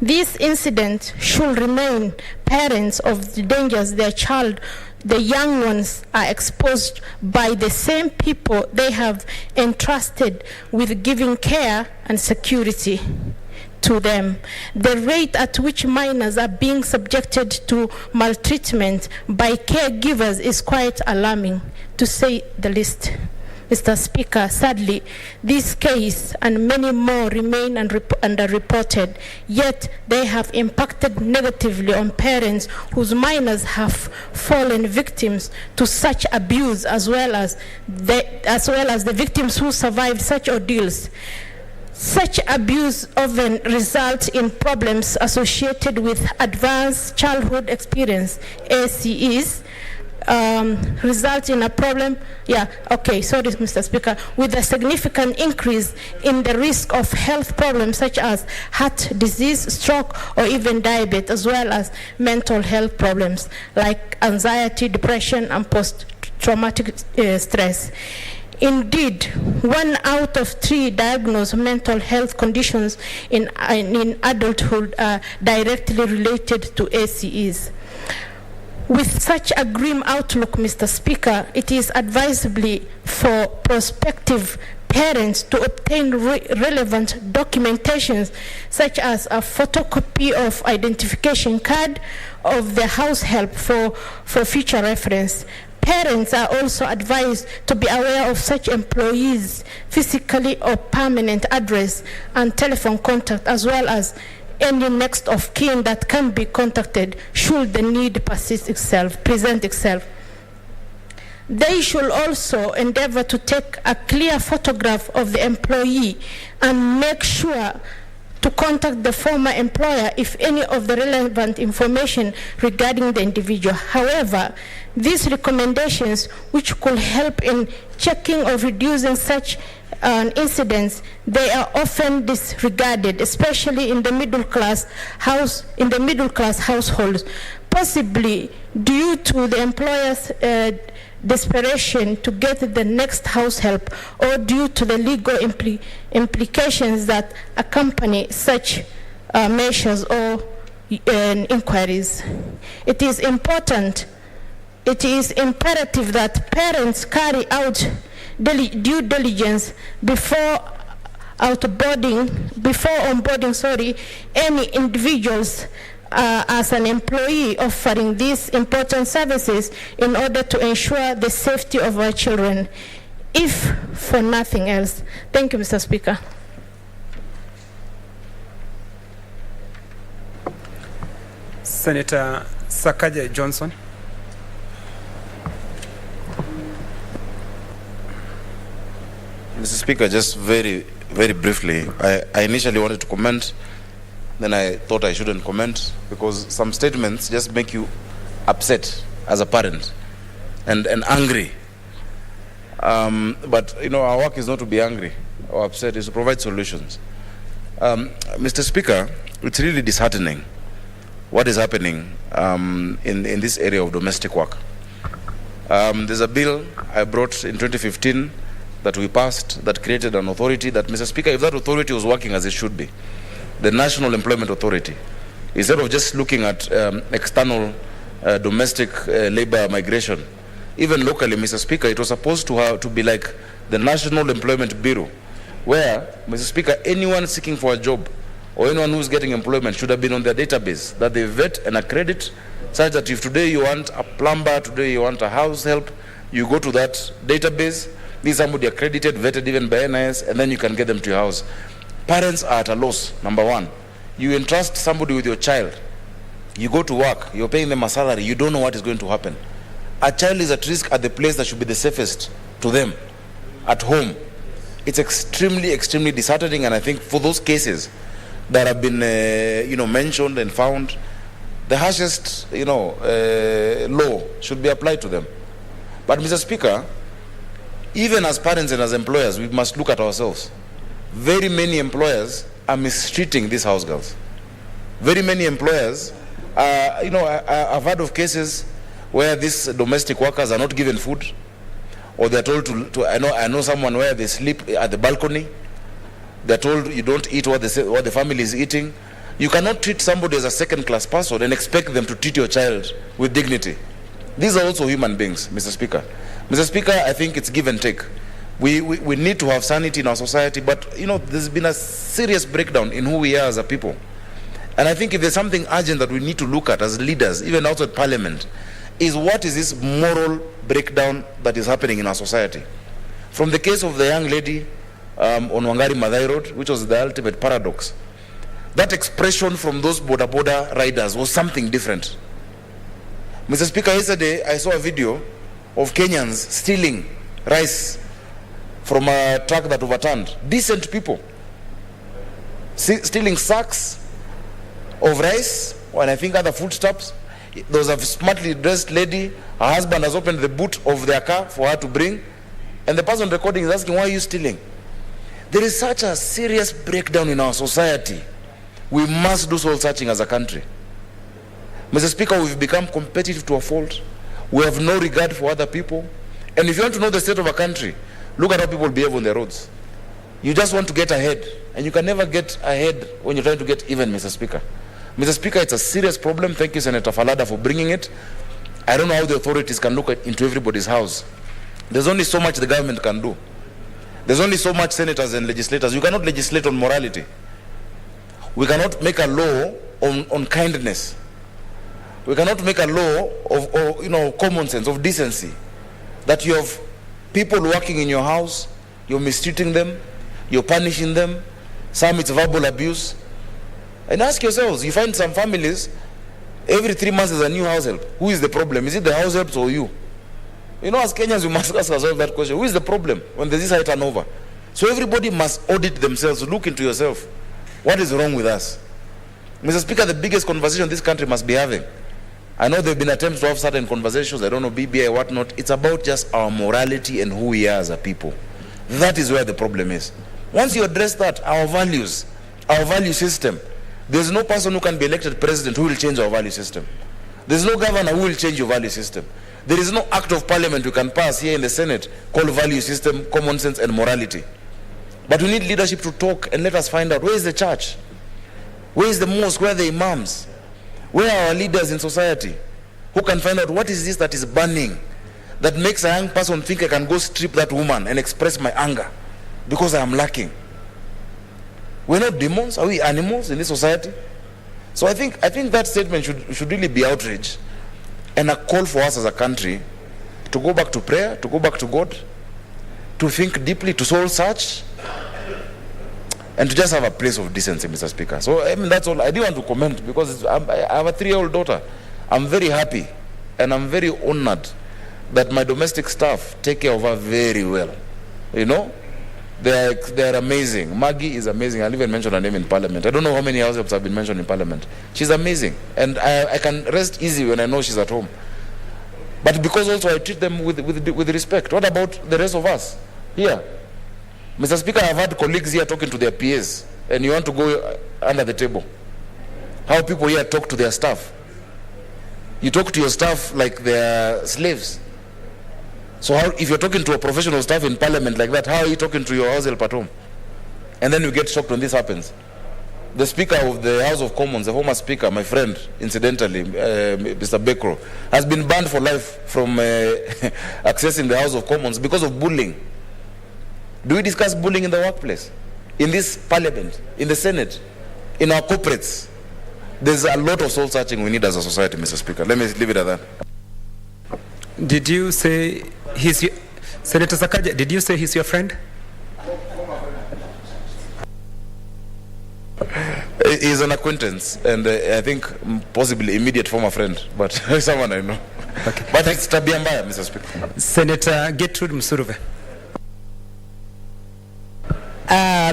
this incident should remind parents of the dangers their child, the young ones, are exposed by the same people they have entrusted with giving care and security to them. The rate at which minors are being subjected to maltreatment by caregivers is quite alarming, to say the least. Mr. Speaker, sadly, this case and many more remain underreported, yet they have impacted negatively on parents whose minors have fallen victims to such abuse, as well as the victims who survived such ordeals. Such abuse often results in problems associated with advanced childhood experience, ACEs, result in a problem, Mr. Speaker, with a significant increase in the risk of health problems such as heart disease, stroke, or even diabetes, as well as mental health problems like anxiety, depression, and post-traumatic stress. Indeed, 1 out of 3 diagnosed mental health conditions in adulthood are directly related to ACEs. With such a grim outlook, Mr. Speaker, it is advisable for prospective parents to obtain relevant documentations such as a photocopy of identification card of the house help for future reference. Parents are also advised to be aware of such employees' physically or permanent address and telephone contact, as well as any next of kin that can be contacted should the need present itself. They should also endeavor to take a clear photograph of the employee and make sure to contact the former employer if any of the relevant information regarding the individual. However, these recommendations, which could help in checking or reducing such incidents, they are often disregarded, especially in the middle class households, possibly due to the employer's desperation to get the next house help, or due to the legal implications that accompany such measures or inquiries. It is imperative that parents carry out due diligence before onboarding any individuals as an employee offering these important services in order to ensure the safety of our children, if for nothing else. Thank you, Mr. Speaker. Senator Sakaja Johnson. Mr. Speaker, just very, very briefly, I initially wanted to comment, then I thought I shouldn't comment because some statements just make you upset as a parent and angry. But, our work is not to be angry or upset, it's to provide solutions. Mr. Speaker, it's really disheartening what is happening in this area of domestic work. There's a bill I brought in 2015 that we passed that created an authority that, Mr. Speaker, if that authority was working as it should be, the National Employment Authority, instead of just looking at external domestic labor migration, even locally, Mr. Speaker, it was supposed to be like the National Employment Bureau, where, Mr. Speaker, anyone seeking for a job or anyone who's getting employment should have been on their database, that they vet and accredit, such that if today you want a plumber, today you want a house help, you go to that database, need somebody accredited, vetted even by NIS, and then you can get them to your house. Parents are at a loss, number one. You entrust somebody with your child. You go to work, you're paying them a salary, you don't know what is going to happen. A child is at risk at the place that should be the safest to them, at home. It's extremely, extremely disheartening, and I think for those cases that have been mentioned and found, the harshest law should be applied to them. But, Mr. Speaker, even as parents and as employers, we must look at ourselves. Very many employers are mistreating these house girls. Very many employers, I've heard of cases where these domestic workers are not given food, or they're told to I know someone where they sleep at the balcony. They're told you don't eat what the family is eating. You cannot treat somebody as a second-class person and expect them to treat your child with dignity. These are also human beings, Mr. Speaker. Mr. Speaker, I think it's give and take. We need to have sanity in our society, but there's been a serious breakdown in who we are as a people. And I think if there's something urgent that we need to look at as leaders, even outside Parliament, is what is this moral breakdown that is happening in our society. From the case of the young lady on Wangari Maathai Road, which was the ultimate paradox, that expression from those border riders was something different. Mr. Speaker, yesterday I saw a video of Kenyans stealing rice from a truck that overturned. Decent people stealing sacks of rice and I think other foodstuffs, There was a smartly dressed lady, her husband has opened the boot of their car for her to bring, and the person recording is asking, why are you stealing? There is such a serious breakdown in our society. We must do soul searching as a country. Mr. Speaker, we've become competitive to a fault. We have no regard for other people. And if you want to know the state of a country, look at how people behave on the roads. You just want to get ahead, and you can never get ahead when you're trying to get even, Mr. Speaker. Mr. Speaker, it's a serious problem. Thank you, Senator Falada, for bringing it. I don't know how the authorities can look into everybody's house. There's only so much the government can do. There's only so much senators and legislators. You cannot legislate on morality. We cannot make a law on kindness. We cannot make a law of common sense, of decency. That you have people working in your house, you're mistreating them, you're punishing them, some it's verbal abuse. And ask yourselves, you find some families, every 3 months there's a new house help. Who is the problem? Is it the house helps or you? As Kenyans, we must ask ourselves that question. Who is the problem when there's this high turnover? So everybody must audit themselves, look into yourself. What is wrong with us? Mr. Speaker, the biggest conversation this country must be having. I know there have been attempts to have certain conversations, I don't know, BBI, whatnot. It's about just our morality and who we are as a people. That is where the problem is. Once you address that, our values, our value system, there's no person who can be elected president who will change our value system. There's no governor who will change your value system. There is no act of parliament we can pass here in the Senate called value system, common sense, and morality. But we need leadership to talk and let us find out, where is the church? Where is the mosque? Where are the imams? Where are our leaders in society who can find out what is this that is burning, that makes a young person think I can go strip that woman and express my anger because I am lacking? We're not demons. Are we animals in this society? So I think that statement should really be outrage and a call for us as a country to go back to prayer, to go back to God, to think deeply, to soul search, and to just have a place of decency, Mr. Speaker. So, that's all. I didn't want to comment because I have a 3-year-old daughter. I'm very happy and I'm very honored that my domestic staff take care of her very well. They're amazing. Maggie is amazing. I'll even mention her name in Parliament. I don't know how many house helps have been mentioned in Parliament. She's amazing. And I can rest easy when I know she's at home. But because also I treat them with respect. What about the rest of us here? Mr. Speaker, I've had colleagues here talking to their PAs, and you want to go under the table. How people here talk to their staff. You talk to your staff like they're slaves. So if you're talking to a professional staff in Parliament like that, how are you talking to your house help at home? And then you get shocked when this happens. The Speaker of the House of Commons, the former Speaker, my friend, incidentally, Mr. Bekro, has been banned for life from accessing the House of Commons because of bullying. Do we discuss bullying in the workplace? In this Parliament? In the Senate? In our corporates? There's a lot of soul searching we need as a society, Mr. Speaker. Let me leave it at that. Did you say Senator Sakaja, did you say he's your friend? He's an acquaintance, and I think possibly immediate former friend, but someone I know. Okay. But it's tabia mbaya, Mr. Speaker. Senator Gertrude Musuruve.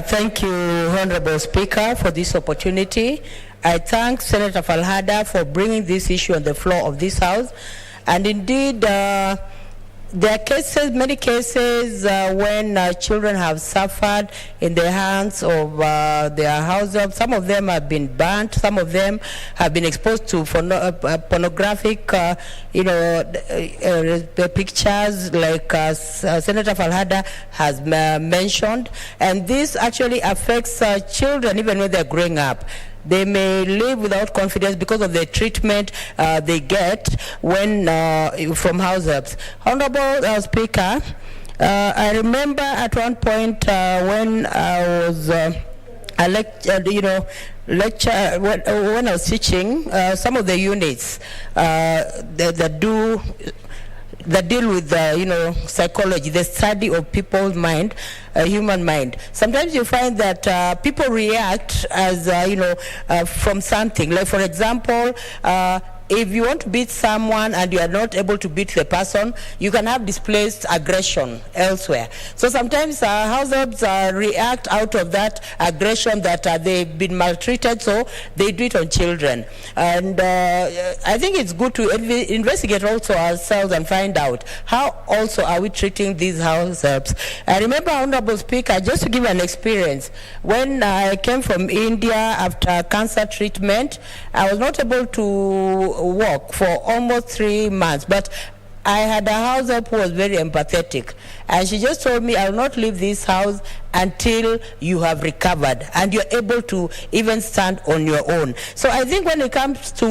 Thank you, Honorable Speaker, for this opportunity. I thank Senator Falhada for bringing this issue on the floor of this House. And indeed, there are cases, many cases when children have suffered in the hands of their household. Some of them have been burnt. Some of them have been exposed to pornographic, pictures, like Senator Falhada has mentioned. And this actually affects children even when they're growing up. They may live without confidence because of the treatment they get when from house helps. Honorable Speaker, I remember at one point when I was when I was teaching some of the units that deal with psychology, the study of people's mind, human mind. Sometimes you find that people react as from something. Like, for example, if you want to beat someone and you are not able to beat the person, you can have displaced aggression elsewhere. So sometimes households react out of that aggression that they've been maltreated, so they do it on children. And I think it's good to investigate also ourselves and find out how also are we treating these households. I remember, Honorable Speaker, just to give an experience, when I came from India after cancer treatment, I was not able to walk for almost 3 months, but I had a house help who was very empathetic, and she just told me, I will not leave this house until you have recovered and you're able to even stand on your own. So I think when it comes to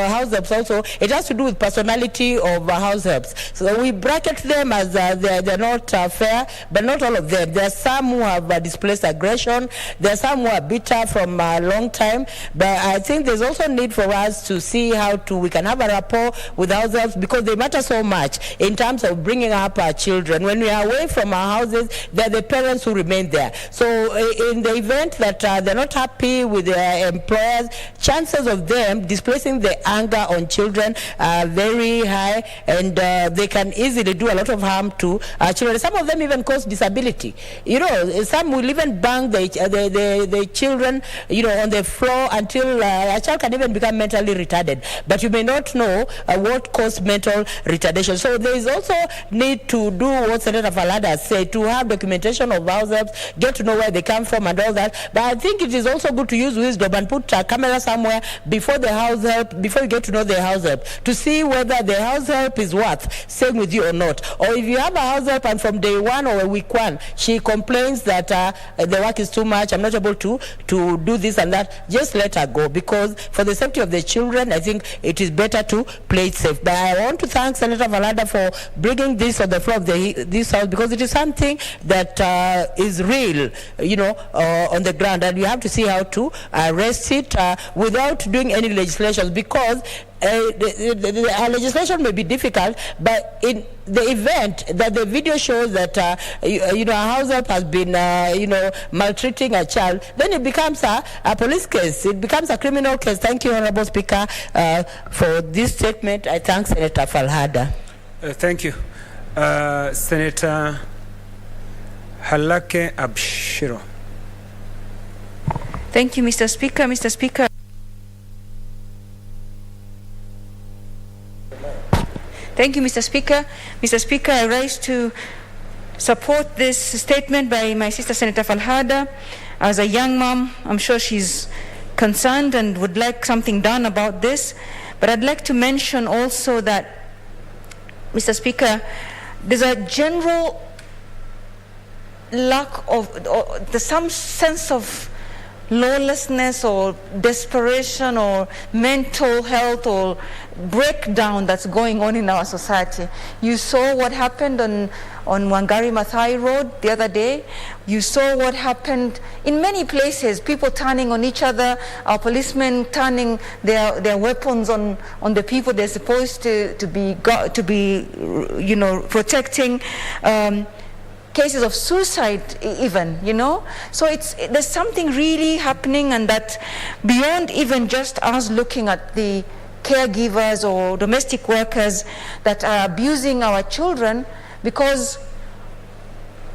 house helps also, it has to do with personality of house helps. So we bracket them as they're not fair, but not all of them. There are some who have displaced aggression. There are some who are bitter from a long time. But I think there's also need for us to see how we can have a rapport with house helps, because they matter so much in terms of bringing up our children. When we are away from our houses, they're the parents who remain there. So in the event that they're not happy with their employers, chances of them displacing the anger on children are very high, and they can easily do a lot of harm to children. Some of them even cause disability. You know, some will even bang the children, you know, on the floor until a child can even become mentally retarded. But you may not know what caused mental retardation. So there is also need to do what Senator Falhada said, to have documentation of house helps, get to know where they come from and all that. But I think it is also good to use wisdom and put a camera somewhere before the house help, before you get to know the house help, to see whether the house help is worth staying with you or not. Or if you have a house help and from day one or week one, she complains that the work is too much, I'm not able to do this and that, just let her go, because for the safety of the children, I think it is better to play it safe. But I want to thank Senator Valada for bringing this on the floor of this house, because it is something that is real, you know, on the ground, and you have to see how to arrest it without doing any legislation, because our legislation may be difficult, but in the event that the video shows that you know, a house help has been you know, maltreating a child, then it becomes a police case. It becomes a criminal case. Thank you, Honorable Speaker, for this statement. I thank Senator Falhada. Thank you, Senator Halake Abshiro. Thank you, Mr. Speaker. Mr. Speaker. Thank you, Mr. Speaker. Mr. Speaker, I rise to support this statement by my sister, Senator Falhada. As a young mom, I'm sure she's concerned and would like something done about this. But I'd like to mention also that, Mr. Speaker, there's a general lack of, there's some sense of lawlessness or desperation or mental health or breakdown that's going on in our society. You saw what happened on Wangari Maathai Road the other day. You saw what happened in many places, people turning on each other, our policemen turning their weapons on the people they're supposed to be you know, protecting. Cases of suicide even, you know. So there's something really happening, and that beyond even just us looking at the caregivers or domestic workers that are abusing our children, because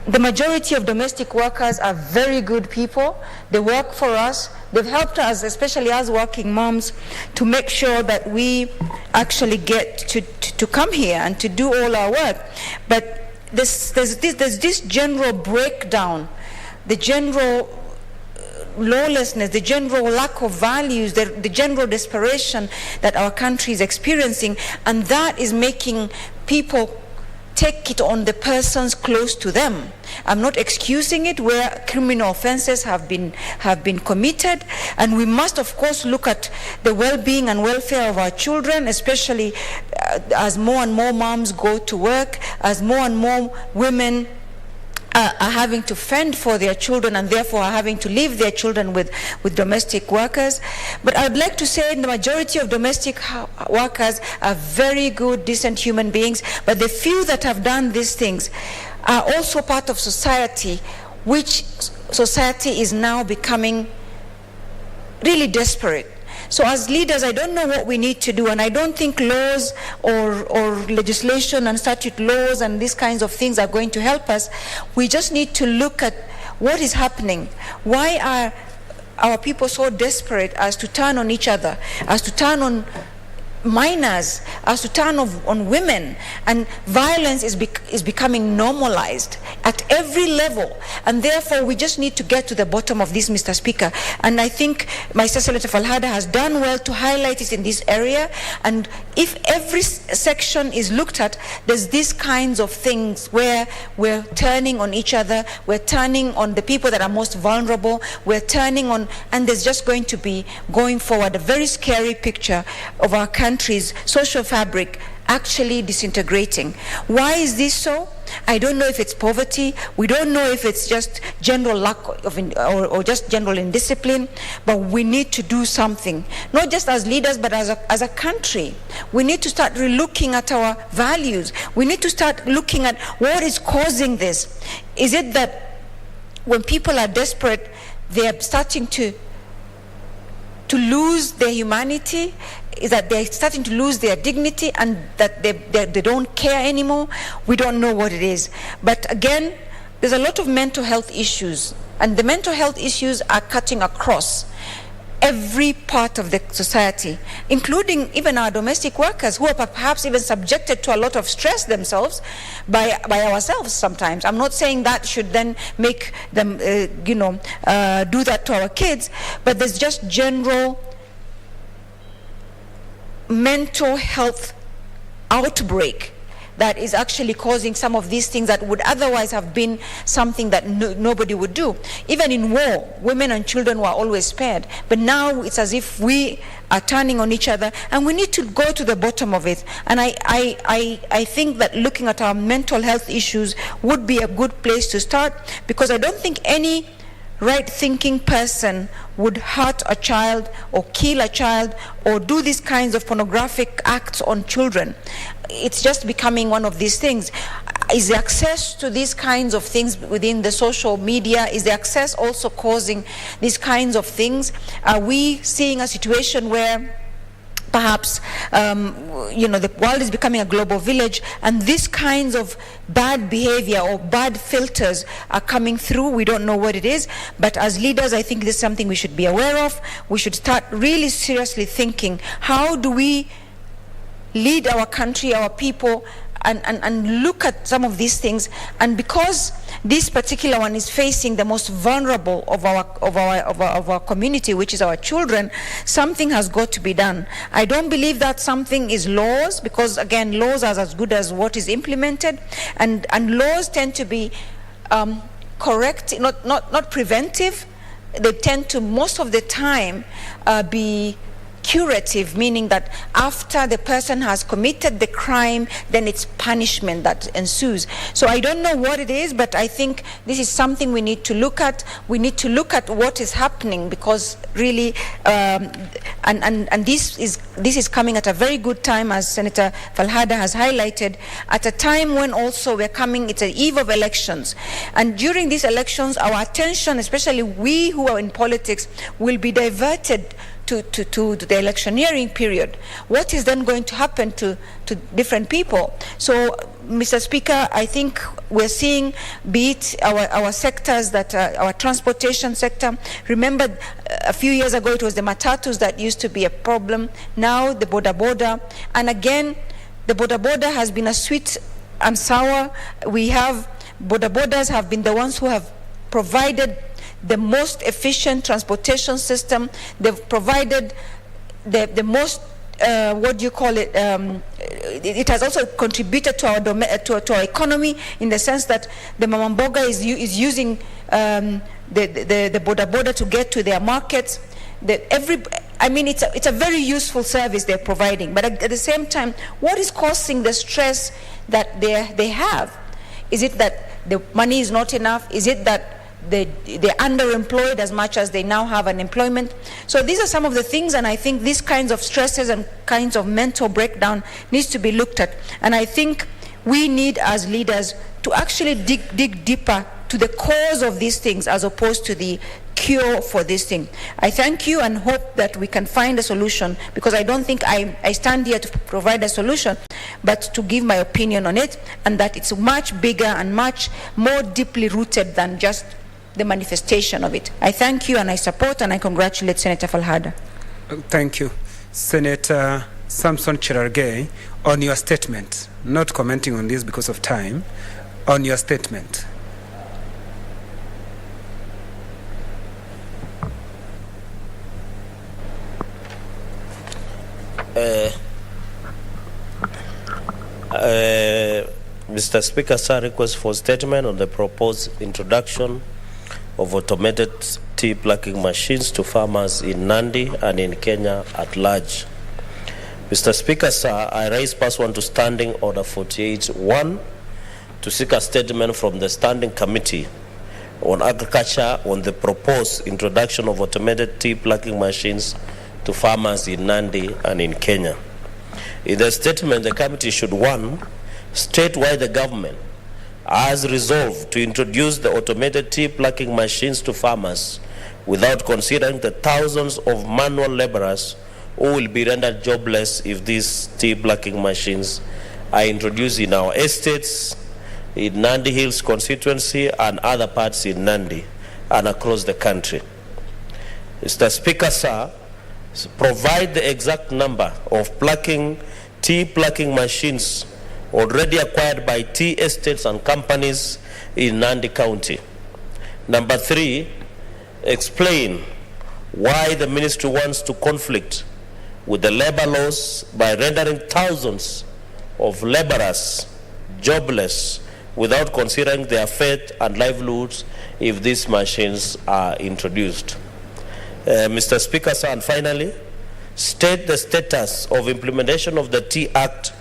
the majority of domestic workers are very good people. They work for us. They've helped us, especially as working moms, to make sure that we actually get to come here and to do all our work. But there's this general breakdown, the general lawlessness, the general lack of values, the general desperation that our country is experiencing, and that is making people take it on the persons close to them. I'm not excusing it where criminal offenses have been committed, and we must of course look at the well-being and welfare of our children, especially as more and more moms go to work, as more and more women are having to fend for their children and therefore are having to leave their children with domestic workers. But I'd like to say the majority of domestic workers are very good, decent human beings, but the few that have done these things are also part of society, which society is now becoming really desperate. So as leaders, I don't know what we need to do, and I don't think laws or legislation and statute laws and these kinds of things are going to help us. We just need to look at what is happening. Why are our people so desperate as to turn on each other, as to turn on minors, as to turn on women, and violence is becoming normalized at every level, and therefore we just need to get to the bottom of this, Mr. Speaker. And I think my sister Senator Falhada has done well to highlight it in this area, and if every section is looked at, there's these kinds of things where we're turning on each other, we're turning on the people that are most vulnerable, we're turning on, and there's just going to be, going forward, a very scary picture of our country's social fabric actually disintegrating. Why is this so? I don't know if it's poverty. We don't know if it's just general lack of or just general indiscipline, but we need to do something, not just as leaders, but as a country. We need to start relooking at our values. We need to start looking at what is causing this. Is it that when people are desperate, they are starting to lose their humanity? Is that they're starting to lose their dignity and that they don't care anymore? We don't know what it is. But again, there's a lot of mental health issues, and the mental health issues are cutting across every part of the society, including even our domestic workers, who are perhaps even subjected to a lot of stress themselves by ourselves sometimes. I'm not saying that should then make them do that to our kids, but there's just general mental health outbreak that is actually causing some of these things that would otherwise have been something that nobody would do. Even in war, women and children were always spared, but now it's as if we are turning on each other, and we need to go to the bottom of it. And I think that looking at our mental health issues would be a good place to start, because I don't think any right-thinking person would hurt a child or kill a child or do these kinds of pornographic acts on children. It's just becoming one of these things. Is the access to these kinds of things within the social media, is the access also causing these kinds of things? Are we seeing a situation where perhaps the world is becoming a global village, and these kinds of bad behavior or bad filters are coming through? We don't know what it is, but as leaders, I think this is something we should be aware of. We should start really seriously thinking, how do we lead our country, our people, and look at some of these things. And because this particular one is facing the most vulnerable of our community, which is our children, something has got to be done. I don't believe that something is laws, because again, laws are as good as what is implemented, and laws tend to be correct, not preventive. They tend to most of the time be curative, meaning that after the person has committed the crime, then it's punishment that ensues. So I don't know what it is, but I think this is something we need to look at. We need to look at what is happening, because really, and this is coming at a very good time, as Senator Falhada has highlighted, at a time when also we're coming, it's an eve of elections. And during these elections, our attention, especially we who are in politics, will be diverted to the electioneering period. What is then going to happen to different people? So, Mr. Speaker, I think we're seeing, be it our sectors, that our transportation sector. Remember, a few years ago, it was the matatus that used to be a problem. Now, the boda. And again, the boda has been a sweet and sour. We have, bodas have been the ones who have provided the most efficient transportation system. They've provided the most, it has also contributed to our economy, in the sense that the mamamboga is using the boda to get to their markets. It's a very useful service they're providing. But at the same time, what is causing the stress that they have? Is it that the money is not enough? Is it that they're underemployed as much as they now have an employment? So these are some of the things, and I think these kinds of stresses and kinds of mental breakdown needs to be looked at. And I think we need, as leaders, to actually dig deeper to the cause of these things, as opposed to the cure for this thing. I thank you and hope that we can find a solution, because I don't think I stand here to provide a solution, but to give my opinion on it, and that it's much bigger and much more deeply rooted than just the manifestation of it. I thank you and I support and I congratulate Senator Falhada. Thank you. Senator Samson Cherargei, on your statement, not commenting on this because of time, on your statement. Mr. Speaker, sir, request for statement on the proposed introduction of automated tea plucking machines to farmers in Nandi and in Kenya at large. Mr. Speaker, sir, I raise pursuant to Standing Order 48-1 to seek a statement from the Standing Committee on Agriculture on the proposed introduction of automated tea plucking machines to farmers in Nandi and in Kenya. In the statement, the committee should, 1, state why the government has resolved to introduce the automated tea plucking machines to farmers without considering the thousands of manual laborers who will be rendered jobless if these tea plucking machines are introduced in our estates, in Nandi Hills constituency and other parts in Nandi and across the country. Mr. Speaker, sir, provide the exact number of tea plucking machines already acquired by tea estates and companies in Nandi County. Number 3, explain why the ministry wants to conflict with the labor laws by rendering thousands of laborers jobless without considering their fate and livelihoods if these machines are introduced. Mr. Speaker, sir, and finally, state the status of implementation of the Tea Act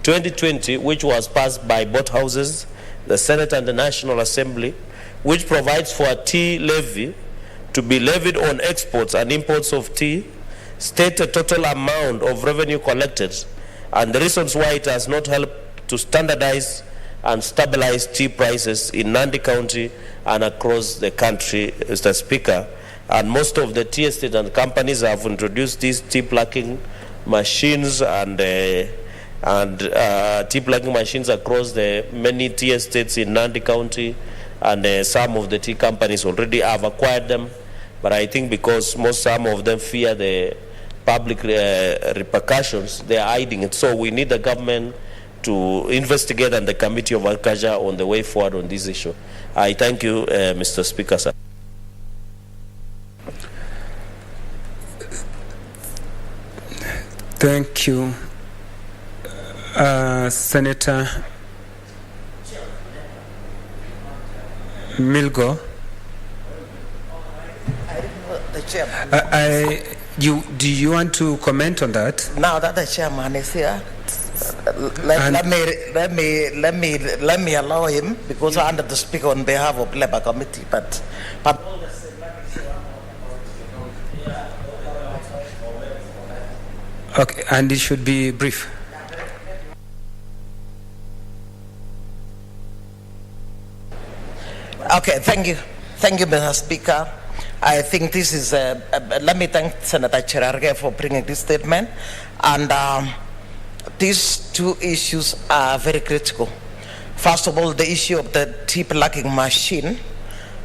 2020, which was passed by both houses, the Senate and the National Assembly, which provides for a tea levy to be levied on exports and imports of tea, state the total amount of revenue collected and the reasons why it has not helped to standardize and stabilize tea prices in Nandi County and across the country, Mr. Speaker. And most of the tea estates and companies have introduced these tea plucking machines and tea plucking machines across the many tea estates in Nandi County, and some of the tea companies already have acquired them. But I think because some of them fear the public repercussions, they are hiding it. So we need the government to investigate and the Committee of Agriculture on the way forward on this issue. I thank you, Mr. Speaker, sir. Thank you, Senator Milgo. Do you want to comment on that? Now that the chairman is here, let me allow him, because I under to speak on behalf of Labour Committee. But okay, and it should be brief. Okay, thank you, Mr. Speaker. I think this is, let me thank Senator Cherargei for bringing this statement. And these two issues are very critical. First of all, the issue of the tea plucking machine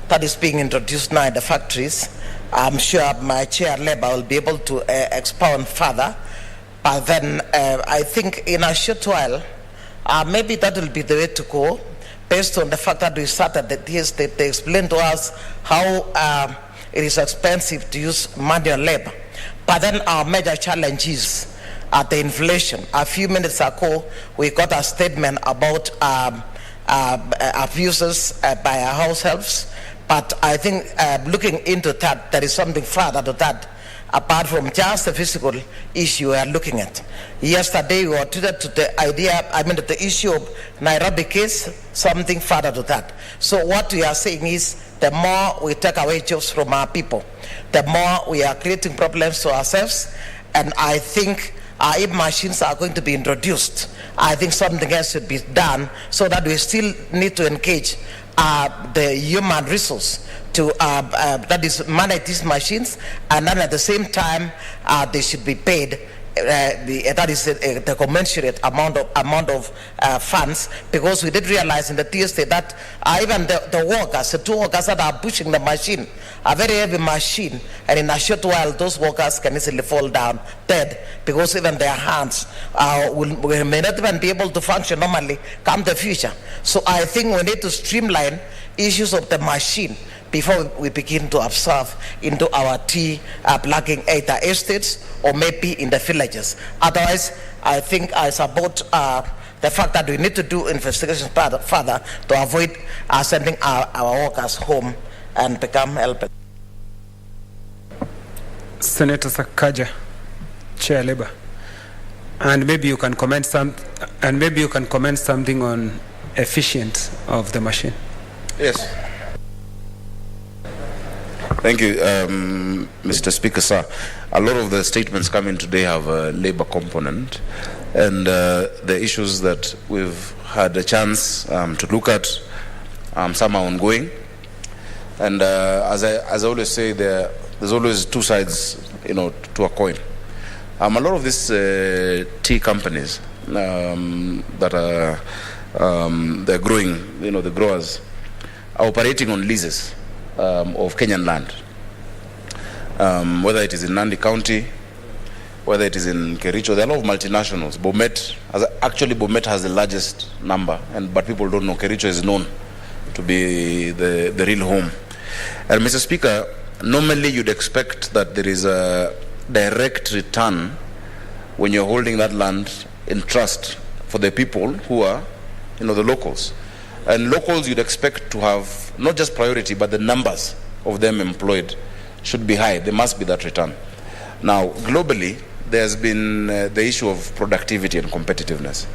that is being introduced now in the factories. I'm sure my chair Labour will be able to expound further. But then I think in a short while, maybe that will be the way to go, based on the fact that we started the tea estate. They explained to us how it is expensive to use manual labor. But then our major challenge is the inflation. A few minutes ago, we got a statement about abuses by our house helps. But I think looking into that, there is something further to that, apart from just the physical issue we are looking at. Yesterday, we were treated to the the issue of Nairobi case, something further to that. So what we are saying is, the more we take away jobs from our people, the more we are creating problems to ourselves. And I think if machines are going to be introduced, I think something else should be done so that we still need to engage the human resource to that is manage these machines, and then at the same time they should be paid that is the commensurate amount of funds, because we did realize in the TSA that even the workers, the two workers that are pushing the machine, a very heavy machine, and in a short while those workers can easily fall down dead, because even their hands may not even be able to function normally come the future. So I think we need to streamline issues of the machine before we begin to observe into our tea plugging either estates or maybe in the villages. Otherwise, I think I support the fact that we need to do investigations further to avoid sending our workers home and become helpless. Senator Sakaja, Chair Labour, and maybe you can comment something on efficiency of the machine. Yes. Thank you, Mr. Speaker, sir. A lot of the statements coming today have a labor component, and the issues that we've had a chance to look at, some are ongoing. And as I always say, there's always two sides, to a coin. A lot of these tea companies that are they're growing, the growers are operating on leases of Kenyan land, whether it is in Nandi County, whether it is in Kericho. There are a lot of multinationals. Bomet has the largest number, but people don't know. Kericho is known to be the real home. And Mr. Speaker, normally you'd expect that there is a direct return when you're holding that land in trust for the people who are, the locals. And locals you'd expect to have not just priority, but the numbers of them employed should be high. There must be that return. Now, globally, there's been the issue of productivity and competitiveness,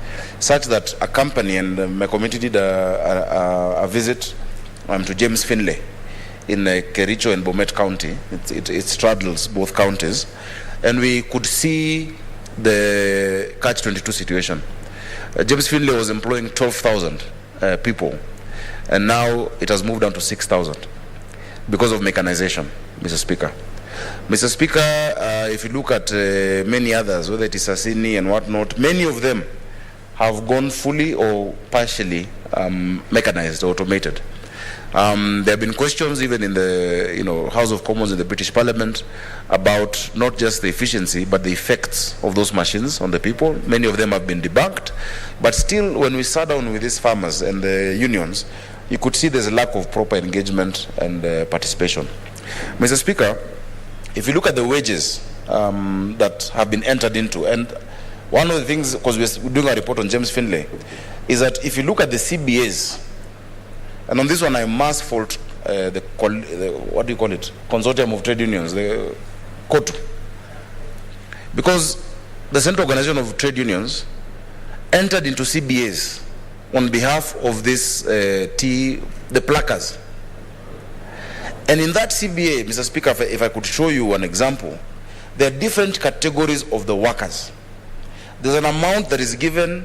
such that a company, and my committee did a visit to James Finlay in Kericho and Bomet County. It straddles both counties, and we could see the catch-22 situation. James Finlay was employing 12,000 people, and now it has moved down to 6,000 because of mechanization, Mr. Speaker. Mr. Speaker, if you look at many others, whether it is Sasini and whatnot, many of them have gone fully or partially mechanized, automated. There have been questions even in the House of Commons in the British Parliament about not just the efficiency but the effects of those machines on the people. Many of them have been debunked, but still when we sat down with these farmers and the unions, you could see there's a lack of proper engagement and participation. Mr. Speaker, if you look at the wages that have been entered into, and one of the things, because we're doing a report on James Finlay, is that if you look at the CBAs, and on this one I must fault the Consortium of Trade Unions, the COTU, because the Central Organization of Trade Unions entered into CBAs on behalf of this the pluckers. And in that CBA, Mr. Speaker, if I could show you an example, there are different categories of the workers. There's an amount that is given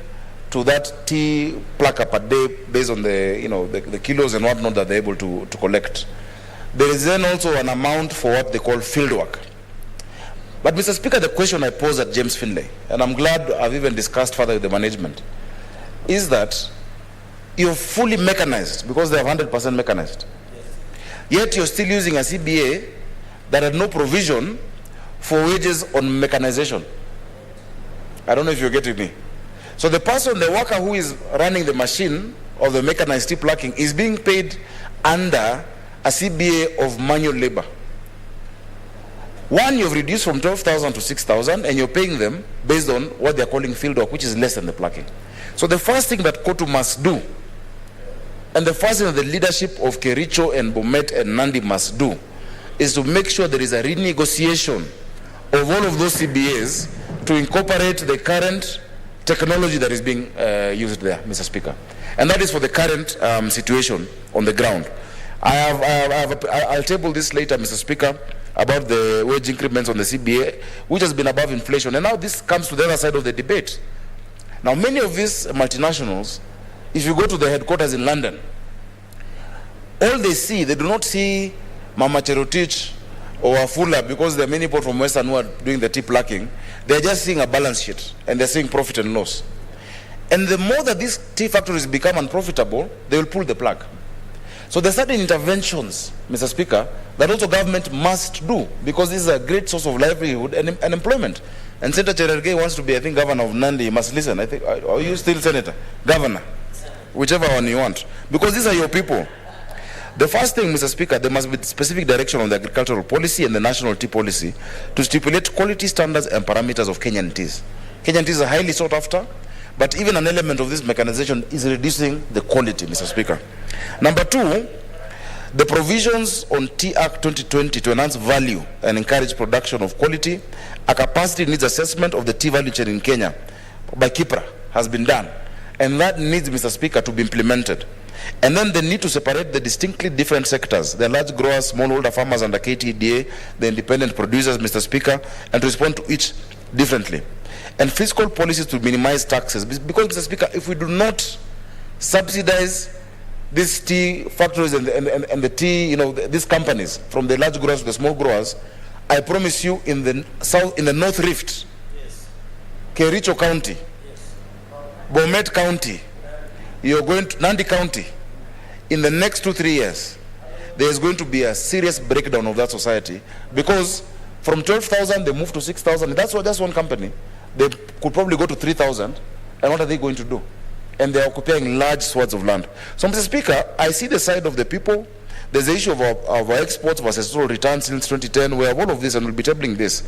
to that tea plucker per day based on the kilos and whatnot that they're able to collect. There is then also an amount for what they call field work. But Mr. Speaker, the question I posed at James Finlay, and I'm glad I've even discussed further with the management, is that you're fully mechanized because they have 100% mechanized. Yet you're still using a CBA that had no provision for wages on mechanization. I don't know if you're getting me. So the worker who is running the machine of the mechanized tea plucking is being paid under a CBA of manual labor. One, you've reduced from 12,000 to 6,000, and you're paying them based on what they're calling field work, which is less than the plucking. So the first thing that COTU must do, and the first thing that the leadership of Kericho and Bomet and Nandi must do, is to make sure there is a renegotiation of all of those CBAs to incorporate the current technology that is being used there, Mr. Speaker. And that is for the current situation on the ground. I'll table this later, Mr. Speaker, about the wage increments on the CBA, which has been above inflation. And now this comes to the other side of the debate. Now, many of these multinationals, if you go to the headquarters in London, all they see, they do not see Mama Cherotich or Afula, because there are many people from Western who are doing the tea plucking. They're just seeing a balance sheet, and they're seeing profit and loss. And the more that these tea factories become unprofitable, they will pull the plug. So there are certain interventions, Mr. Speaker, that also government must do, because this is a great source of livelihood and employment. And Senator Cherargei wants to be, I think, governor of Nandi. He must listen. I think, are you still senator? Governor? Whichever one you want. Because these are your people. The first thing, Mr. Speaker, there must be specific direction on the agricultural policy and the national tea policy to stipulate quality standards and parameters of Kenyan teas. Kenyan teas are highly sought after, but even an element of this mechanization is reducing the quality, Mr. Speaker. Number two, the provisions on Tea Act 2020 to enhance value and encourage production of quality, a capacity needs assessment of the tea value chain in Kenya by KIPRA has been done. And that needs, Mr. Speaker, to be implemented. And then they need to separate the distinctly different sectors, the large growers, smallholder farmers under KTDA, the independent producers, Mr. Speaker, and to respond to each differently. And fiscal policies to minimize taxes. Because, Mr. Speaker, if we do not subsidize these tea factories and the tea, these companies, from the large growers to the small growers, I promise you, in the south, in the North Rift, yes, Kericho County, yes, Bomet County, you're going to Nandi County, in the next 2-3 years, there is going to be a serious breakdown of that society, because from 12,000 they move to 6,000. That's what, just one company. They could probably go to 3,000, and what are they going to do? And they're occupying large swaths of land. So, Mr. Speaker, I see the side of the people. There's the issue of our exports versus total returns since 2010. We have all of this, and we'll be tabling this.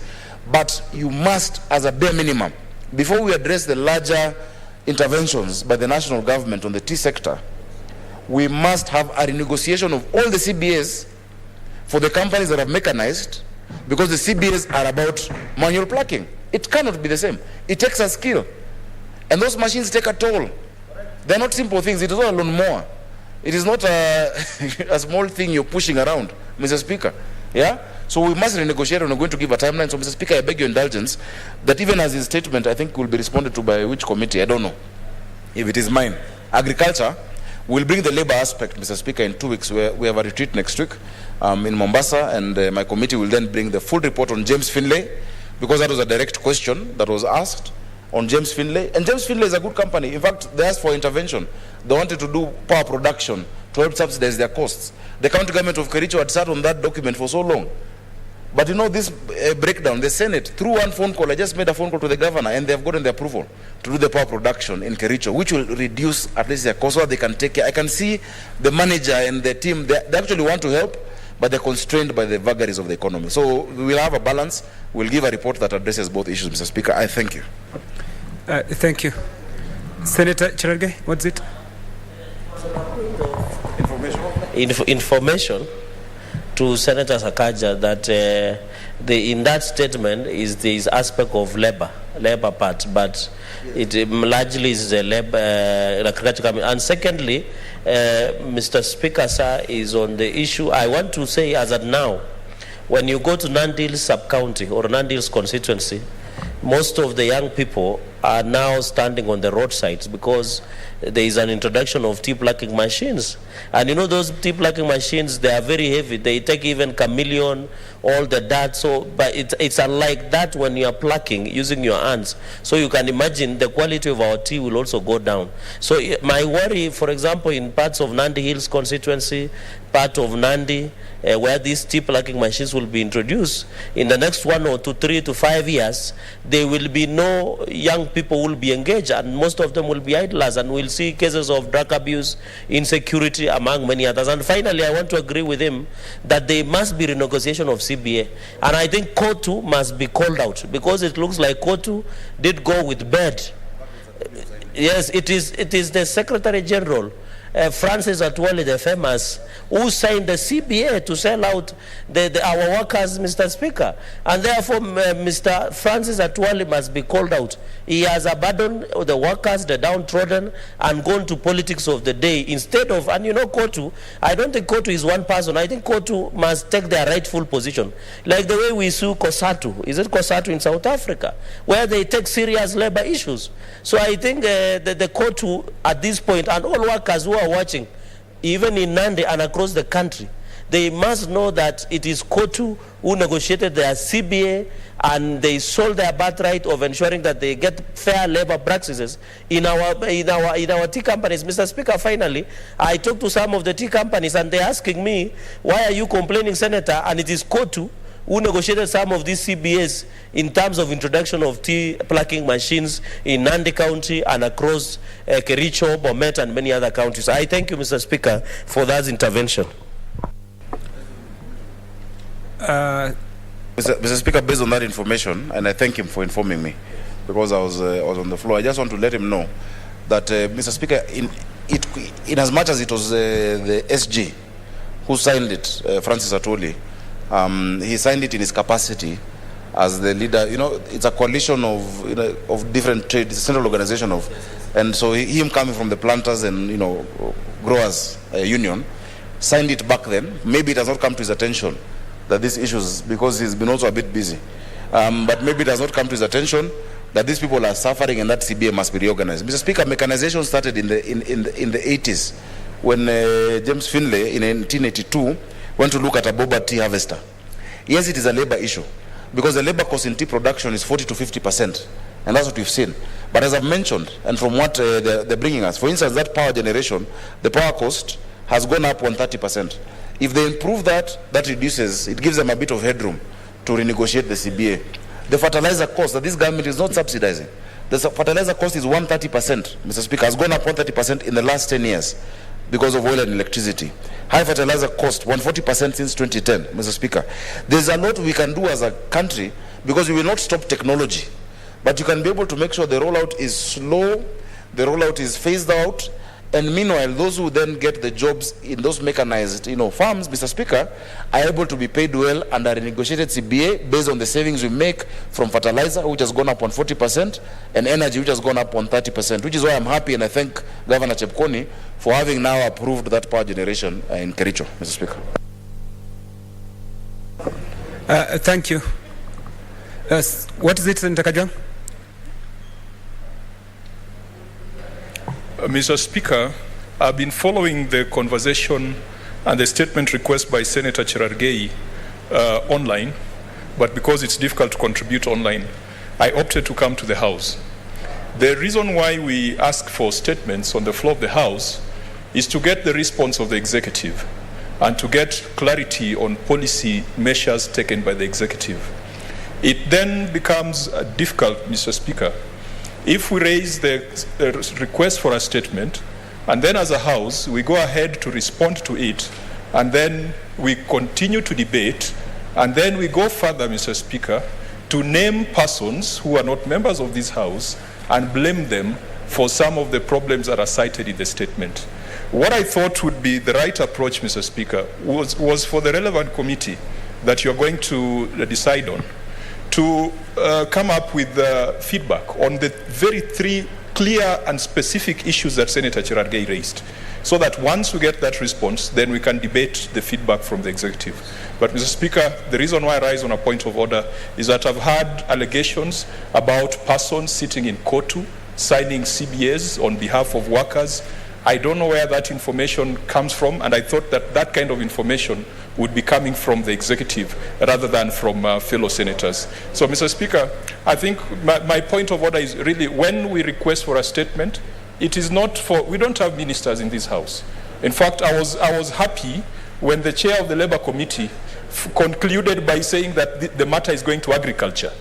But you must, as a bare minimum, before we address the larger interventions by the national government on the tea sector, we must have a renegotiation of all the CBAs for the companies that have mechanized, because the CBAs are about manual plucking. It cannot be the same. It takes a skill. And those machines take a toll. They're not simple things. It is not a lawnmower. It is not a small thing you're pushing around, Mr. Speaker. Yeah? So we must renegotiate, and we're going to give a timeline. So, Mr. Speaker, I beg your indulgence that even as his statement, I think will be responded to by which committee, I don't know. If it is mine. Agriculture will bring the labor aspect, Mr. Speaker, in 2 weeks. We have a retreat next week in Mombasa, and my committee will then bring the full report on James Finlay, because that was a direct question that was asked on James Finlay. And James Finlay is a good company. In fact, they asked for intervention. They wanted to do power production to help subsidize their costs. The county government of Kericho had sat on that document for so long. But this breakdown, the Senate, through one phone call, I just made a phone call to the governor, and they have gotten the approval to do the power production in Kericho, which will reduce at least their cost, so they can take care. I can see the manager and the team, they actually want to help, but they're constrained by the vagaries of the economy. So we will have a balance. We'll give a report that addresses both issues, Mr. Speaker. I thank you. Thank you. Senator Cherargei, what's it? Information to Senator Sakaja that in that statement is this aspect of labor part, but it largely is the labor agriculture. And secondly, Mr. Speaker, sir, is on the issue. I want to say, as of now, when you go to Nandi Hills sub-county or Nandi Hills constituency, most of the young people are now standing on the roadsides because there is an introduction of tea plucking machines. And those tea plucking machines, they are very heavy. They take even chameleon, all the dirt. So, but it's unlike that when you are plucking using your hands. So you can imagine the quality of our tea will also go down. So my worry, for example, in parts of Nandi Hills constituency, part of Nandi, where these tea plucking machines will be introduced, in the next 1 or 2, 3 to 5 years, there will be no young people who will be engaged, and most of them will be idlers, and we'll see cases of drug abuse, insecurity, among many others. And finally, I want to agree with him that there must be renegotiation of CBA. And I think COTU must be called out, because it looks like COTU did go with bed. Yes, it is the Secretary General, Francis Atwoli, the famous, who signed the CBA to sell out our workers, Mr. Speaker. And therefore, Mr. Francis Atwoli must be called out. He has abandoned the workers, the downtrodden, and gone to politics of the day instead of, and you know, KOTU, I don't think KOTU is one person. I think KOTU must take their rightful position. Like the way we sue COSATU. Is it COSATU in South Africa? Where they take serious labor issues. So I think the KOTU at this point, and all workers who are watching, even in Nandi and across the country, they must know that it is KOTU who negotiated their CBA, and they sold their birthright of ensuring that they get fair labor practices in our tea companies. Mr. Speaker, finally, I talked to some of the tea companies, and they're asking me, why are you complaining, Senator? And it is KOTU who negotiated some of these CBAs in terms of introduction of tea plucking machines in Nandi County and across Kericho, Bomet, and many other counties. I thank you, Mr. Speaker, for that intervention. Mr. Speaker, based on that information, and I thank him for informing me, because I was on the floor, I just want to let him know that, Mr. Speaker, in as much as it was the SG who signed it, Francis Atwoli, he signed it in his capacity as the leader. You know, it's a coalition of, you know, of different trade, it's a central organization of, and so him coming from the planters and, you know, growers union, signed it back then. Maybe it has not come to his attention that these issues, because he's been also a bit busy, but maybe it has not come to his attention that these people are suffering and that CBA must be reorganized. Mr. Speaker, mechanization started in the 80s when James Finlay in 1982 went to look at a boba tea harvester. Yes, it is a labor issue, because the labor cost in tea production is 40 to 50%, and that's what we've seen. But as I've mentioned, and from what they're bringing us, for instance, that power generation, the power cost has gone up 130%. If they improve that, that reduces, it gives them a bit of headroom to renegotiate the CBA. The fertilizer cost that this government is not subsidizing, the fertilizer cost is 130%, Mr. Speaker, has gone up 130% in the last 10 years because of oil and electricity. High fertilizer cost, 140% since 2010, Mr. Speaker. There's a lot we can do as a country, because we will not stop technology, but you can be able to make sure the rollout is slow, the rollout is phased out, and meanwhile, those who then get the jobs in those mechanized, you know, farms, Mr. Speaker, are able to be paid well under a negotiated CBA based on the savings we make from fertilizer, which has gone up on 40%, and energy, which has gone up on 30%, which is why I'm happy, and I thank Governor Chepkoni for having now approved that power generation in Kericho, Mr. Speaker. Thank you. What is it, Senator Kajwang? Mr. Speaker, I've been following the conversation and the statement request by Senator Cherargei online, but because it's difficult to contribute online, I opted to come to the House. The reason why we ask for statements on the floor of the House is to get the response of the executive and to get clarity on policy measures taken by the executive. It then becomes difficult, Mr. Speaker, if we raise the request for a statement, and then as a House, we go ahead to respond to it, and then we continue to debate, and then we go further, Mr. Speaker, to name persons who are not members of this House and blame them for some of the problems that are cited in the statement. What I thought would be the right approach, Mr. Speaker, was for the relevant committee that you're going to decide on to come up with feedback on the very three clear and specific issues that Senator Cherargei raised, so that once we get that response, then we can debate the feedback from the executive. But, Mr. Speaker, the reason why I rise on a point of order is that I've had allegations about persons sitting in KOTU signing CBAs on behalf of workers. I don't know where that information comes from, and I thought that that kind of information would be coming from the executive rather than from fellow senators. So, Mr. Speaker, I think my point of order is really, when we request for a statement, it is not for, we don't have ministers in this House. In fact, I was happy when the chair of the Labour Committee concluded by saying that the matter is going to agriculture.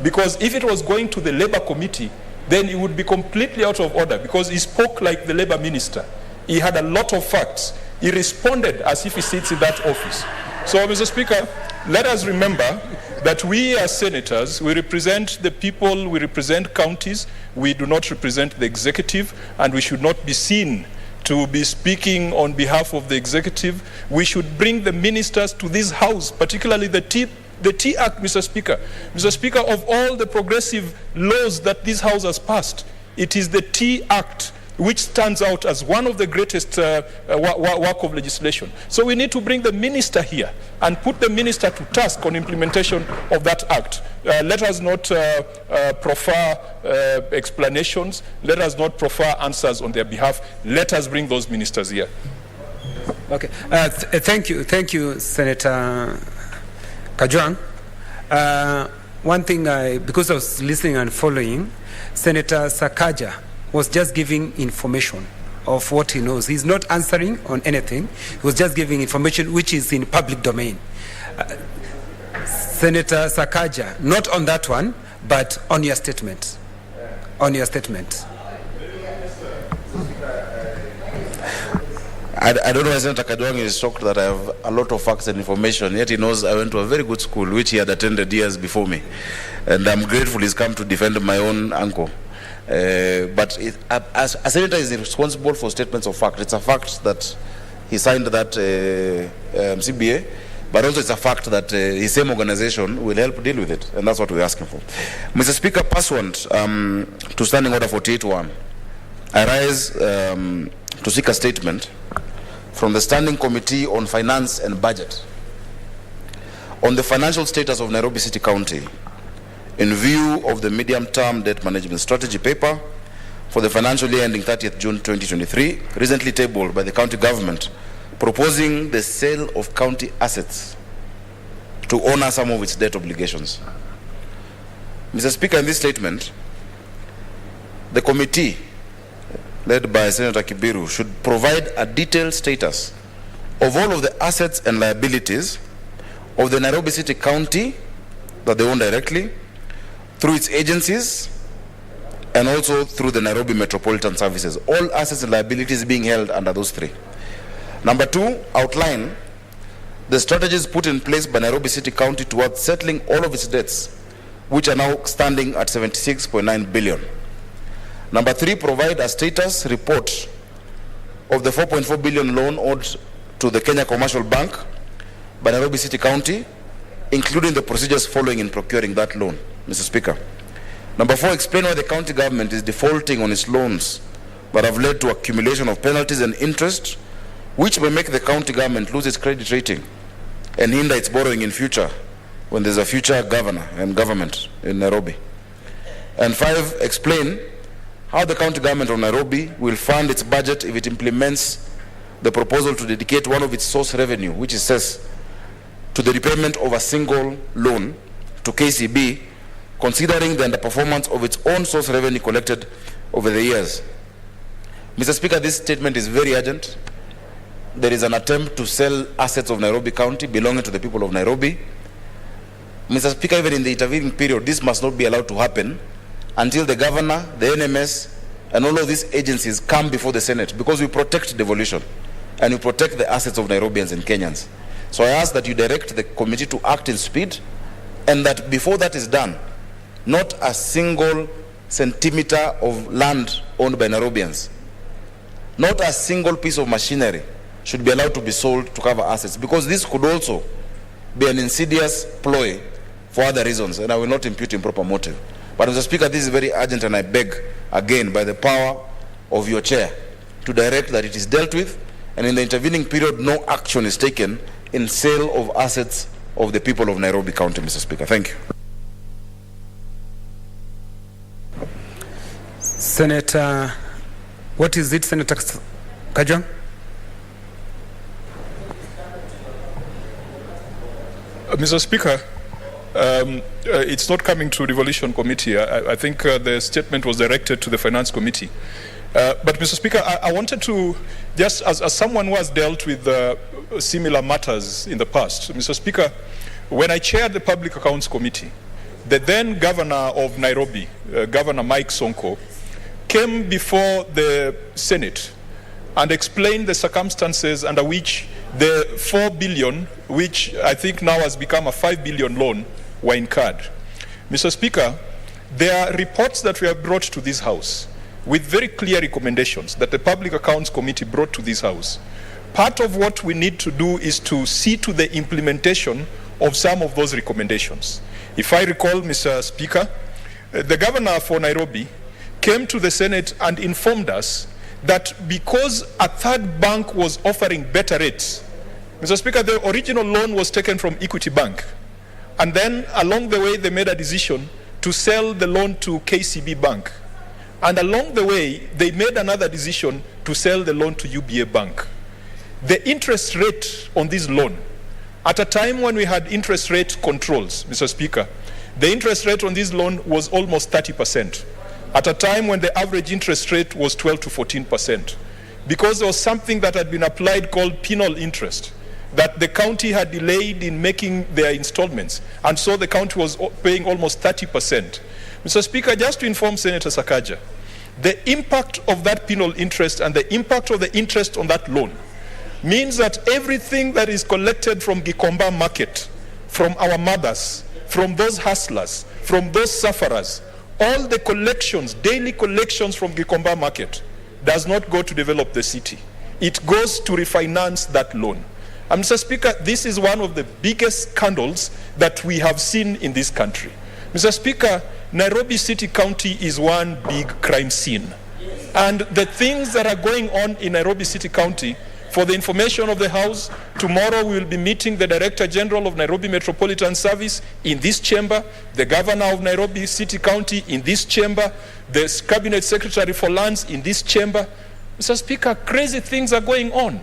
Because if it was going to the Labour Committee, then it would be completely out of order, because he spoke like the Labour Minister. He had a lot of facts. He responded as if he sits in that office. So, Mr. Speaker, let us remember that we as senators, we represent the people, we represent counties, we do not represent the executive, and we should not be seen to be speaking on behalf of the executive. We should bring the ministers to this house, particularly the T Act, Mr. Speaker. Mr. Speaker, of all the progressive laws that this house has passed, it is the T Act which stands out as one of the greatest work of legislation. So we need to bring the minister here and put the minister to task on implementation of that act. Let us not proffer explanations. Let us not proffer answers on their behalf. Let us bring those ministers here. Okay. Thank you, Senator Kajwang. One thing, because I was listening and following, Senator Sakaja was just giving information of what he knows. He's not answering on anything. He was just giving information which is in public domain. Senator Sakaja, not on that one, but on your statement. On your statement. I don't know why Senator Kajwang is shocked that I have a lot of facts and information, yet he knows I went to a very good school, which he had attended years before me. And I'm grateful he's come to defend my own uncle. But as a senator is responsible for statements of fact. It's a fact that he signed that CBA, but also it's a fact that his same organization will help deal with it, and that's what we're asking for. Mr. Speaker, pursuant to Standing Order 48.1, I rise to seek a statement from the Standing Committee on Finance and Budget on the financial status of Nairobi City County in view of the medium-term debt management strategy paper for the financial year ending 30th June 2023, recently tabled by the county government, proposing the sale of county assets to honor some of its debt obligations. Mr. Speaker, in this statement, the committee, led by Senator Kibiru, should provide a detailed status of all of the assets and liabilities of the Nairobi City County that they own directly, through its agencies, and also through the Nairobi Metropolitan Services. All assets and liabilities being held under those three. Number two, outline the strategies put in place by Nairobi City County towards settling all of its debts, which are now standing at 76.9 billion. Number three, provide a status report of the 4.4 billion loan owed to the Kenya Commercial Bank by Nairobi City County, including the procedures following in procuring that loan, Mr. Speaker. Number four, explain why the county government is defaulting on its loans that have led to accumulation of penalties and interest, which may make the county government lose its credit rating and hinder its borrowing in future when there's a future governor and government in Nairobi. And five, explain how the county government of Nairobi will fund its budget if it implements the proposal to dedicate one of its source revenue, which it says, to the repayment of a single loan to KCB, considering the underperformance of its own source revenue collected over the years. Mr. Speaker, this statement is very urgent. There is an attempt to sell assets of Nairobi County belonging to the people of Nairobi. Mr. Speaker, even in the intervening period, this must not be allowed to happen until the governor, the NMS, and all of these agencies come before the Senate, because we protect devolution and we protect the assets of Nairobians and Kenyans. So I ask that you direct the committee to act in speed, and that before that is done, not a single centimeter of land owned by Nairobians, not a single piece of machinery should be allowed to be sold to cover assets, because this could also be an insidious ploy for other reasons, and I will not impute improper motive. But Mr. Speaker, this is very urgent, and I beg again by the power of your chair to direct that it is dealt with, and in the intervening period no action is taken in sale of assets of the people of Nairobi County, Mr. Speaker. Thank you. Senator, what is it, Senator Kajwang? Mr. Speaker, it's not coming to Devolution Committee. I think the statement was directed to the Finance Committee. But Mr. Speaker, I wanted to, just as someone who has dealt with similar matters in the past, Mr. Speaker, when I chaired the Public Accounts Committee, the then governor of Nairobi, Governor Mike Sonko, came before the Senate and explained the circumstances under which the 4 billion, which I think now has become a 5 billion loan, were incurred. Mr. Speaker, there are reports that we have brought to this House with very clear recommendations that the Public Accounts Committee brought to this House. Part of what we need to do is to see to the implementation of some of those recommendations. If I recall, Mr. Speaker, the governor for Nairobi came to the Senate and informed us that because a third bank was offering better rates, Mr. Speaker, the original loan was taken from Equity Bank. And then along the way, they made a decision to sell the loan to KCB Bank. And along the way, they made another decision to sell the loan to UBA Bank. The interest rate on this loan, at a time when we had interest rate controls, Mr. Speaker, the interest rate on this loan was almost 30%, at a time when the average interest rate was 12 to 14%, because there was something that had been applied called penal interest, that the county had delayed in making their installments, and so the county was paying almost 30%. Mr. Speaker, just to inform Senator Sakaja, the impact of that penal interest and the impact of the interest on that loan means that everything that is collected from Gikomba market, from our mothers, from those hustlers, from those sufferers, all the collections, daily collections from Gikomba market, does not go to develop the city. It goes to refinance that loan. And Mr. Speaker, this is one of the biggest scandals that we have seen in this country. Mr. Speaker, Nairobi City County is one big crime scene. And the things that are going on in Nairobi City County, for the information of the House, tomorrow we will be meeting the Director General of Nairobi Metropolitan Service in this chamber, the Governor of Nairobi City County in this chamber, the Cabinet Secretary for Lands in this chamber. Mr. Speaker, crazy things are going on.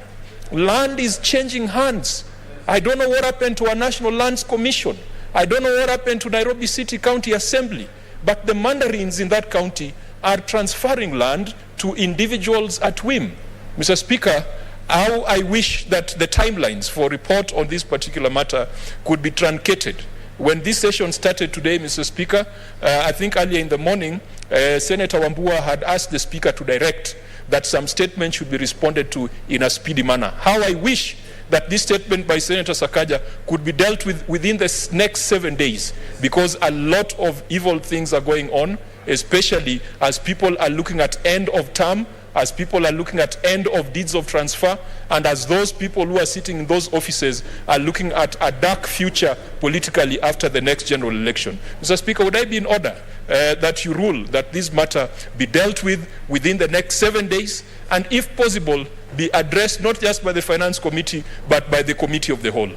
Land is changing hands. I don't know what happened to our National Lands Commission. I don't know what happened to Nairobi City County Assembly, but the mandarins in that county are transferring land to individuals at whim. Mr. Speaker, how I wish that the timelines for report on this particular matter could be truncated. When this session started today, Mr. Speaker, I think earlier in the morning, Senator Wambua had asked the Speaker to direct that some statements should be responded to in a speedy manner. How I wish that this statement by Senator Sakaja could be dealt with within the next 7 days, because a lot of evil things are going on, especially as people are looking at end of term, as people are looking at end of deeds of transfer, and as those people who are sitting in those offices are looking at a dark future politically after the next general election. Mr. Speaker, would I be in order that you rule that this matter be dealt with within the next 7 days, and if possible, be addressed not just by the Finance Committee, but by the Committee of the Whole?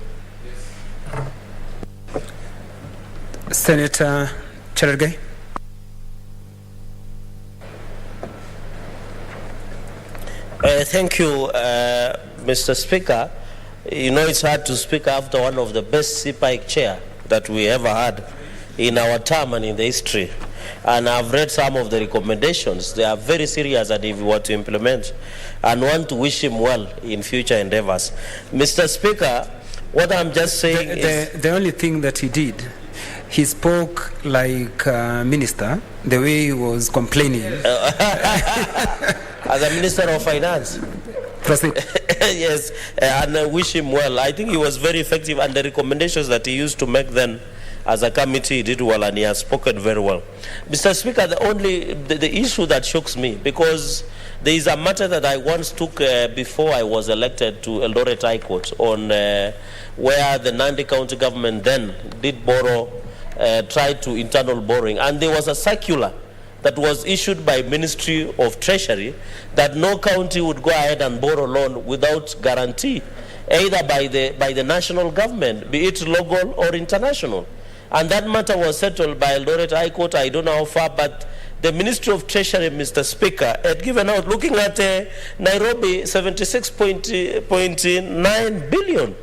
Senator Cherargei. Thank you, Mr. Speaker. You know, it's hard to speak after one of the best CPIC chair that we ever had in our term and in the history. And I've read some of the recommendations. They are very serious, and if we were to implement, and want to wish him well in future endeavors. Mr. Speaker, what I'm just saying is... The only thing that he did, he spoke like a minister, the way he was complaining. As a Minister of Finance. Proceed. Yes, and I wish him well. I think he was very effective, and the recommendations that he used to make then as a committee, he did well, and he has spoken very well. Mr. Speaker, the issue that shocks me, because there is a matter that I once took before I was elected to Eldoret High Court on where the Nandi County government then did borrow, tried to internal borrowing, and there was a circular that was issued by Ministry of Treasury that no county would go ahead and borrow loan without guarantee, either by the national government, be it local or international. And that matter was settled by Eldoret High Court. I don't know how far, but the Ministry of Treasury, Mr. Speaker, had given out, looking at Nairobi, 76.9 billion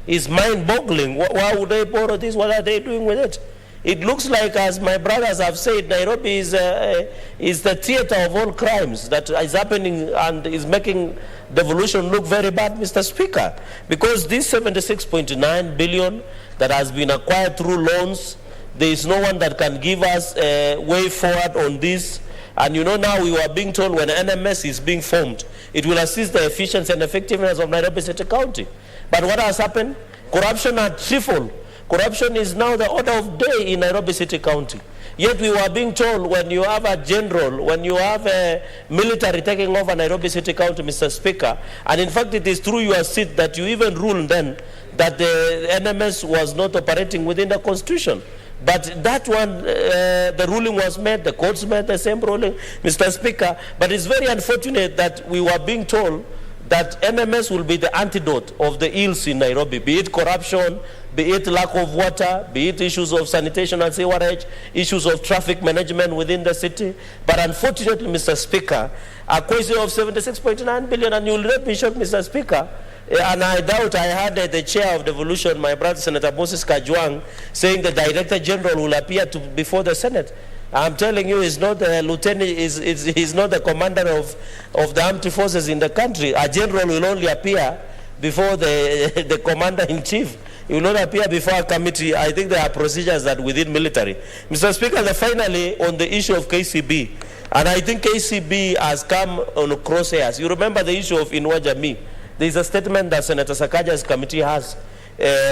is mind-boggling. Why would they borrow this? What are they doing with it? It looks like, as my brothers have said, Nairobi is the theater of all crimes that is happening and is making devolution look very bad, Mr. Speaker. Because this 76.9 billion that has been acquired through loans, there is no one that can give us a way forward on this. And you know, now we were being told when NMS is being formed, it will assist the efficiency and effectiveness of Nairobi City County. But what has happened? Corruption had tripled. Corruption is now the order of day in Nairobi City County. Yet we were being told when you have a general, when you have a military taking over Nairobi City County, Mr. Speaker, and in fact it is through your seat that you even ruled then that the NMS was not operating within the Constitution. But that one, the ruling was made, the courts made the same ruling, Mr. Speaker. But it's very unfortunate that we were being told that NMS will be the antidote of the ills in Nairobi, be it corruption, be it lack of water, be it issues of sanitation and sewerage, issues of traffic management within the city. But unfortunately, Mr. Speaker, a question of 76.9 billion, and you will not be shocked, Mr. Speaker, and I doubt I heard the chair of devolution, my brother Senator Moses Kajwang, saying the Director General will appear before the Senate. I'm telling you, he's not the lieutenant, he's not the commander of the armed forces in the country. A general will only appear before the commander-in-chief. He will not appear before a committee. I think there are procedures that within military. Mr. Speaker, finally, on the issue of KCB, and I think KCB has come on crosshairs. You remember the issue of Inua Jamii. There is a statement that Senator Sakaja's committee has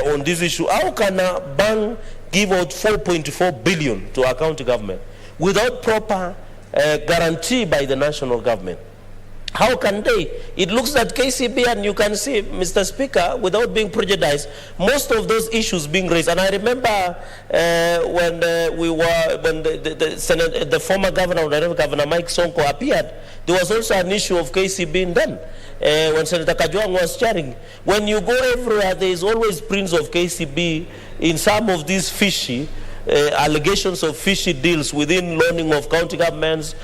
on this issue. How can a bank give out 4.4 billion to our county government without proper guarantee by the national government? How can they? It looks at KCB, and you can see, Mr. Speaker, without being prejudiced, most of those issues being raised. And I remember when the former governor of Nairobi, Governor Mike Sonko, appeared, there was also an issue of KCB then. When Senator Kajwang was chairing. When you go everywhere, there is always prints of KCB in some of these fishy allegations of fishy deals within loaning of county governments,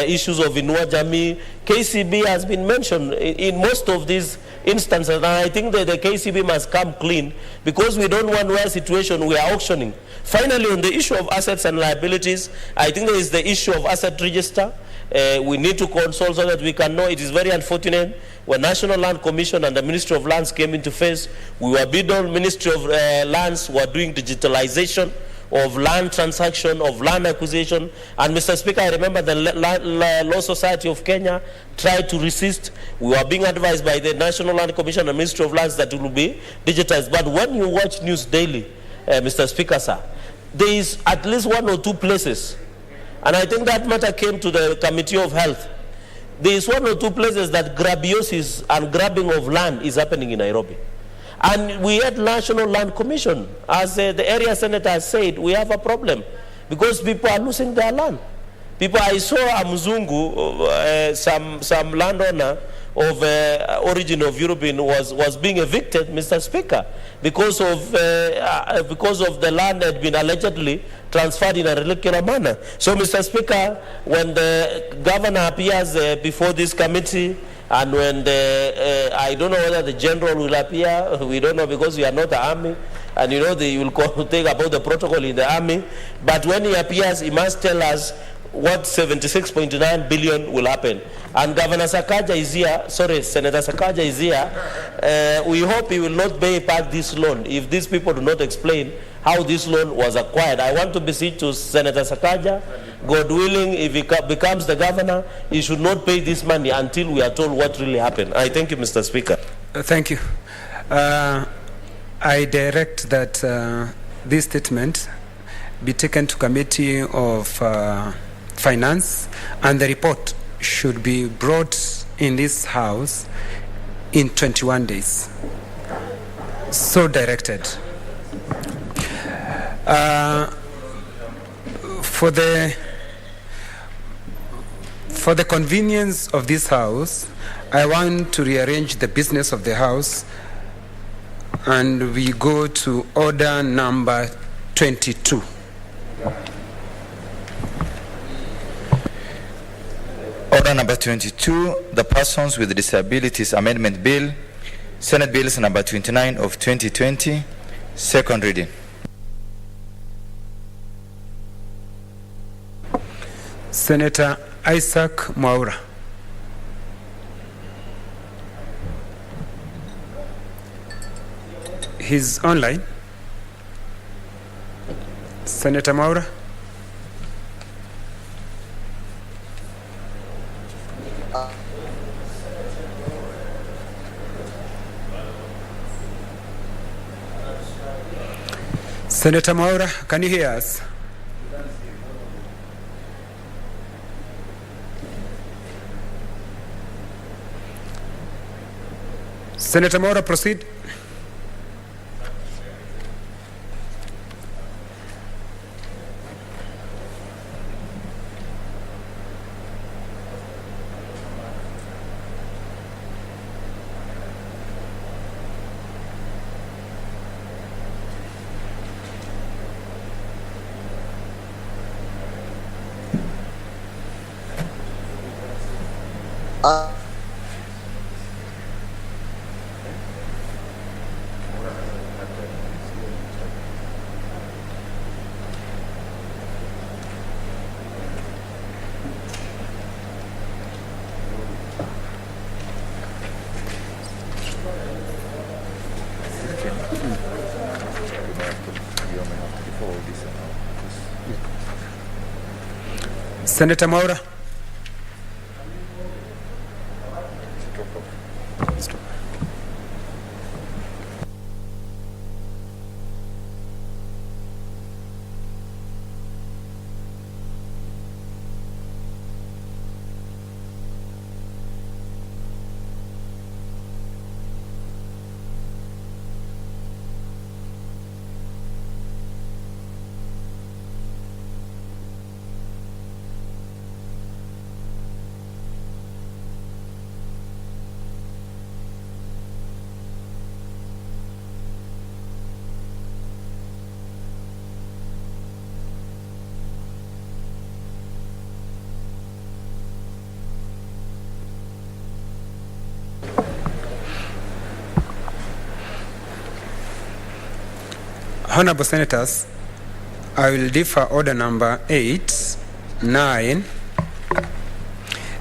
issues of Inua Jamii. KCB has been mentioned in most of these instances, and I think that the KCB must come clean, because we don't want a situation we are auctioning. Finally, on the issue of assets and liabilities, I think there is the issue of asset register. We need to consult so that we can know. It is very unfortunate when National Land Commission and the Ministry of Lands came into face, we were bidden, Ministry of Lands were doing digitalization of land transaction, of land acquisition. And Mr. Speaker, I remember the Law Society of Kenya tried to resist. We were being advised by the National Land Commission and Ministry of Lands that it will be digitized. But when you watch news daily, Mr. Speaker, sir, there is at least one or two places, and I think that matter came to the Committee of Health. There is one or two places that grabiosis and grabbing of land is happening in Nairobi. And we had National Land Commission, as the area senator said, we have a problem because people are losing their land. People, I saw a Mzungu, some landowner of origin of European was being evicted, Mr. Speaker, because of the land had been allegedly transferred in a irregular manner. So, Mr. Speaker, when the governor appears before this committee, and when I don't know whether the general will appear, we don't know, because we are not the army, and you know they will take about the protocol in the army, but when he appears, he must tell us what 76.9 billion will happen. And Governor Sakaja is here, sorry, Senator Sakaja is here. We hope he will not pay back this loan if these people do not explain how this loan was acquired. I want to beseech to Senator Sakaja, God willing, if he becomes the governor, he should not pay this money until we are told what really happened. I thank you, Mr. Speaker. Thank you. I direct that this statement be taken to Committee of Finance, and the report should be brought in this House in 21 days. So directed. For the convenience of this House, I want to rearrange the business of the House, and we go to order number 22. Order number 22, the Persons with Disabilities Amendment Bill, Senate Bills number 29 of 2020, second reading. Senator Isaac Mwaura. He's online. Senator Mwaura. Senator Mwaura, can you hear us? Senator Mwaura, proceed. Senator Mwaura. Honorable Senators, I will defer order number 8, 9,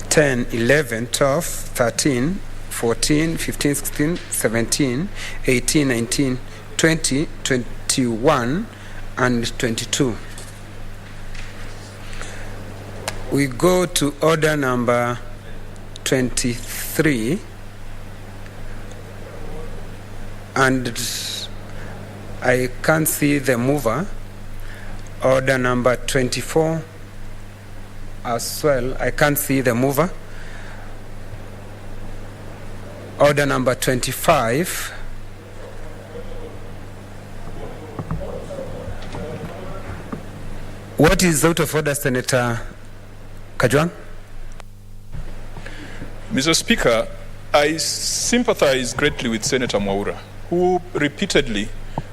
10, 11, 12, 13, 14, 15, 16, 17, 18, 19, 20, 21, and 22. We go to order number 23, and I can't see the mover. Order number 24 as well. I can't see the mover. Order number 25. What is out of order, Senator Kajwang? Mr. Speaker, I sympathize greatly with Senator Mwaura, who repeatedly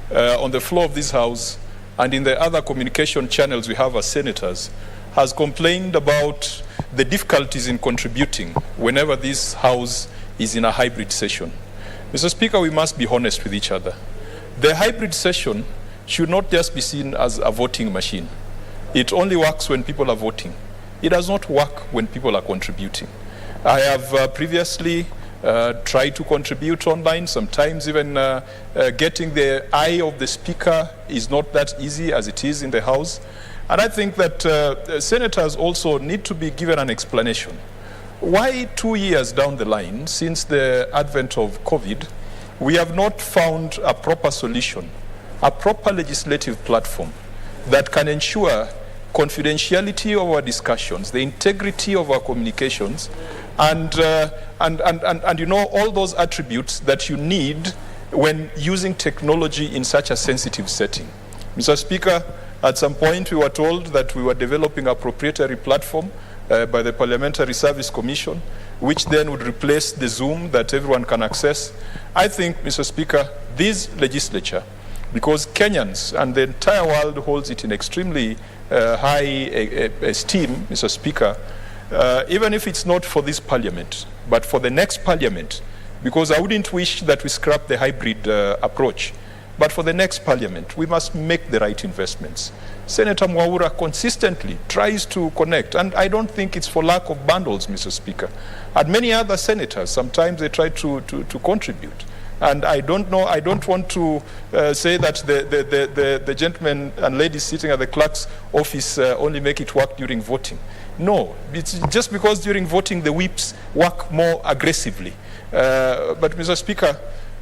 on the floor of this House and in the other communication channels we have as senators, has complained about the difficulties in contributing whenever this House is in a hybrid session. Mr. Speaker, we must be honest with each other. The hybrid session should not just be seen as a voting machine. It only works when people are voting. It does not work when people are contributing. I have previously tried to contribute online. Sometimes even getting the eye of the speaker is not that easy as it is in the House. And I think that senators also need to be given an explanation. Why 2 years down the line, since the advent of COVID, we have not found a proper solution, a proper legislative platform that can ensure confidentiality of our discussions, the integrity of our communications, and you know, all those attributes that you need when using technology in such a sensitive setting. Mr. Speaker, at some point we were told that we were developing a proprietary platform by the Parliamentary Service Commission, which then would replace the Zoom that everyone can access. I think, Mr. Speaker, this legislature, because Kenyans and the entire world holds it in extremely high esteem, Mr. Speaker, even if it's not for this parliament, but for the next parliament, because I wouldn't wish that we scrap the hybrid approach, but for the next parliament, we must make the right investments. Senator Mwaura consistently tries to connect, and I don't think it's for lack of bundles, Mr. Speaker. And many other senators, sometimes they try to contribute. And I don't know, I don't want to say that the gentlemen and ladies sitting at the clerk's office only make it work during voting. No, it's just because during voting the whips work more aggressively. But Mr. Speaker,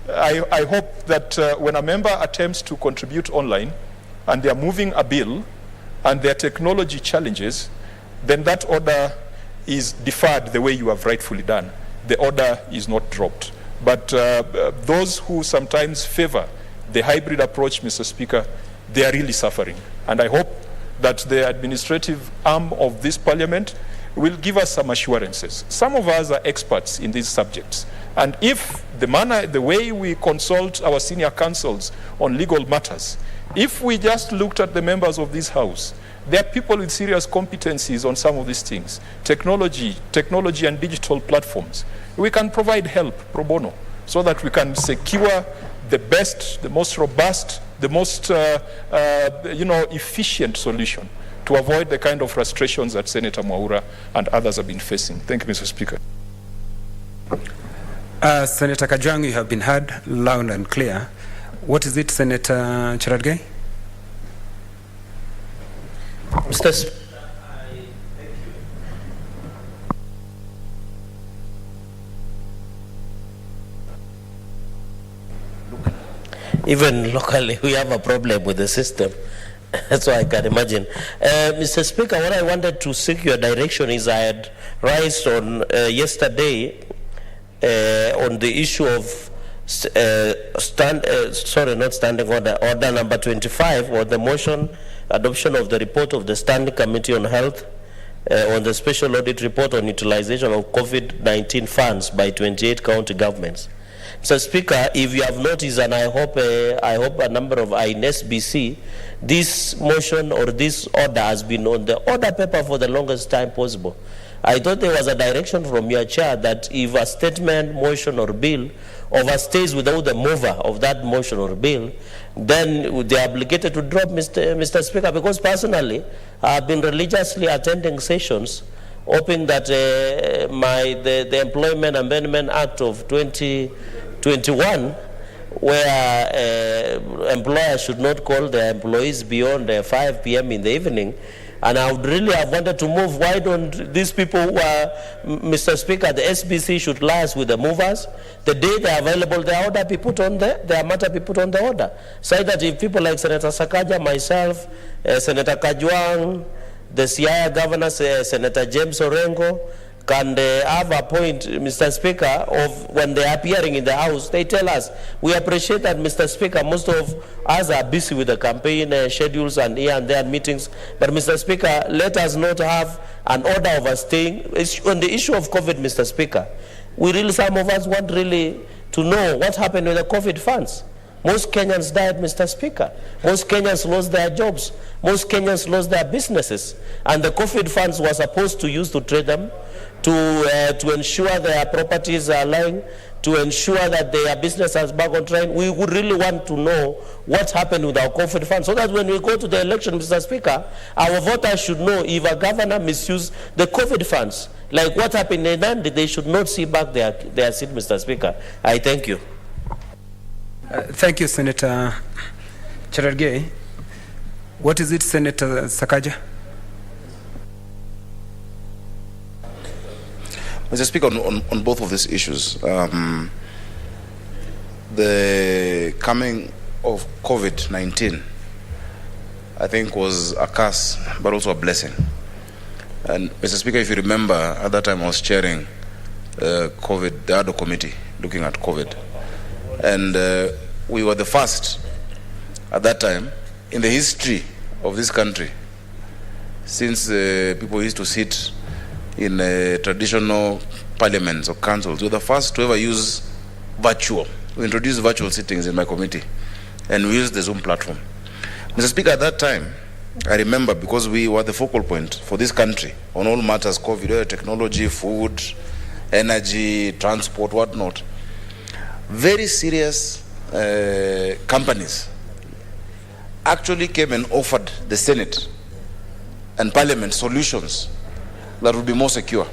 I hope that when a member attempts to contribute online, and they are moving a bill and there are technology challenges, then that order is deferred the way you have rightfully done. The order is not dropped. But those who sometimes favor the hybrid approach, Mr. Speaker, they are really suffering. And I hope that the administrative arm of this parliament will give us some assurances. Some of us are experts in these subjects. And if the way we consult our senior counsels on legal matters, if we just looked at the members of this house, there are people with serious competencies on some of these things. Technology and digital platforms. We can provide help pro bono so that we can secure the best, the most robust, the most efficient solution to avoid the kind of frustrations that Senator Mwaura and others have been facing. Thank you, Mr. Speaker. Senator Kajwang, you have been heard loud and clear. What is it, Senator Cherargei? Mr. Speaker, even locally, we have a problem with the system. That's why I can imagine. Mr. Speaker, what I wanted to seek your direction is I had raised on yesterday on the issue of order number 25, or the motion adoption of the report of the Standing Committee on Health on the special audit report on utilization of COVID-19 funds by 28 county governments. Mr. Speaker, if you have noticed, and I hope a number of in SBC, this motion or this order has been on the order paper for the longest time possible. I thought there was a direction from your chair that if a statement, motion, or bill overstays without the mover of that motion or bill, then they are obligated to drop, Mr. Speaker, because personally, I've been religiously attending sessions hoping that the Employment Amendment Act of 2021, where employers should not call their employees beyond 5 p.m. in the evening. And I would really have wanted to move. Why don't these people who are, Mr. Speaker, the SBC should liaise with the movers. The day they are available, their order be put on their matter be put on the order. So that if people like Senator Sakaja, myself, Senator Kajwang, the Siaya Governor, Senator James Orengo, can have a point, Mr. Speaker, of when they are appearing in the House, they tell us, we appreciate that, Mr. Speaker, most of us are busy with the campaign schedules and here and there meetings, but Mr. Speaker, let us not have an order overstaying. On the issue of COVID, Mr. Speaker, some of us want really to know what happened with the COVID funds. Most Kenyans died, Mr. Speaker. Most Kenyans lost their jobs. Most Kenyans lost their businesses. And the COVID funds were supposed to use to trade them, to ensure their properties are lying, to ensure that their business is back on track. We would really want to know what happened with our COVID funds, so that when we go to the election, Mr. Speaker, our voters should know if a governor misused the COVID funds, like what happened in Nandi, they should not see back their seat, Mr. Speaker. I thank you. Thank you, Senator Cherargei. What is it, Senator Sakaja? Mr. Speaker, on both of these issues, the coming of COVID-19, I think, was a curse, but also a blessing. And Mr. Speaker, if you remember, at that time I was chairing the ADO committee looking at COVID. And we were the first at that time in the history of this country, since people used to sit in traditional parliaments or councils. We were the first to ever use virtual. We introduced virtual sittings in my committee, and we used the Zoom platform. Mr. Speaker, at that time, I remember, because we were the focal point for this country on all matters COVID, technology, food, energy, transport, whatnot. Very serious companies actually came and offered the Senate and Parliament solutions that would be more secure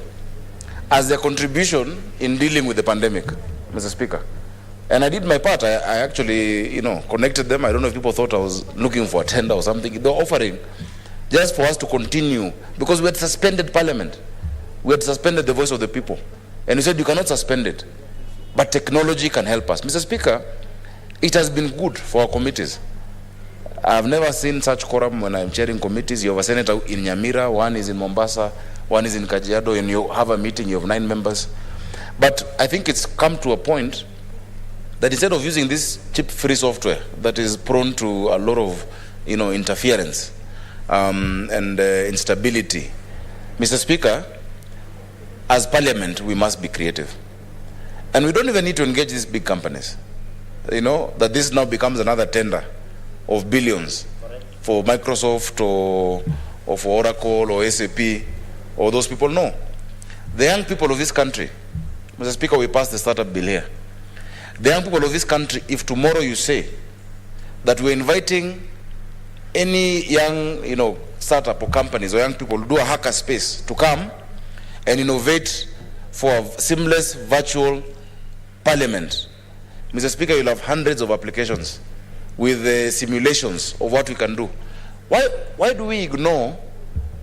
as their contribution in dealing with the pandemic, Mr. Speaker. And I did my part. I actually, connected them. I don't know if people thought I was looking for a tender or something. They were offering just for us to continue, because we had suspended Parliament. We had suspended the voice of the people. And we said, you cannot suspend it, but technology can help us. Mr. Speaker, it has been good for our committees. I've never seen such quorum when I'm chairing committees. You have a senator in Nyamira, one is in Mombasa, one is in Kajiado, and you have a meeting, you have 9 members. But I think it's come to a point that instead of using this cheap free software that is prone to a lot of, interference and instability, Mr. Speaker, as Parliament, we must be creative. And we don't even need to engage these big companies. That this now becomes another tender of billions for Microsoft or for Oracle or SAP or those people. No. The young people of this country, Mr. Speaker, we passed the startup bill here. The young people of this country, if tomorrow you say that we're inviting any young, startup or companies or young people to do a hacker space to come and innovate for a seamless virtual parliament, Mr. Speaker, you'll have hundreds of applications with simulations of what we can do. Why do we ignore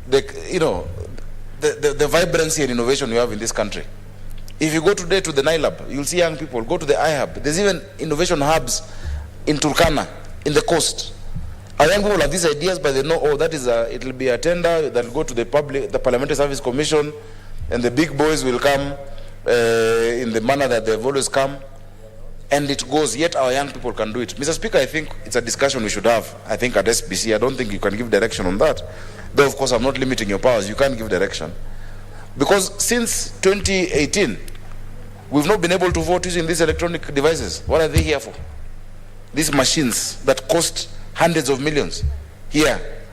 the vibrancy and innovation we have in this country? If you go today to the NILAB, you'll see young people. Go to the iHub. There's even innovation hubs in Turkana, in the coast. Our young people have these ideas, but they know, it'll be a tender that will go to the Parliamentary Service Commission, and the big boys will come in the manner that they've always come, and it goes, yet our young people can do it. Mr. Speaker, I think it's a discussion we should have, I think at SBC. I don't think you can give direction on that. Though, of course, I'm not limiting your powers. You can't give direction. Because since 2018, we've not been able to vote using these electronic devices. What are they here for? These machines that cost hundreds of millions. Here,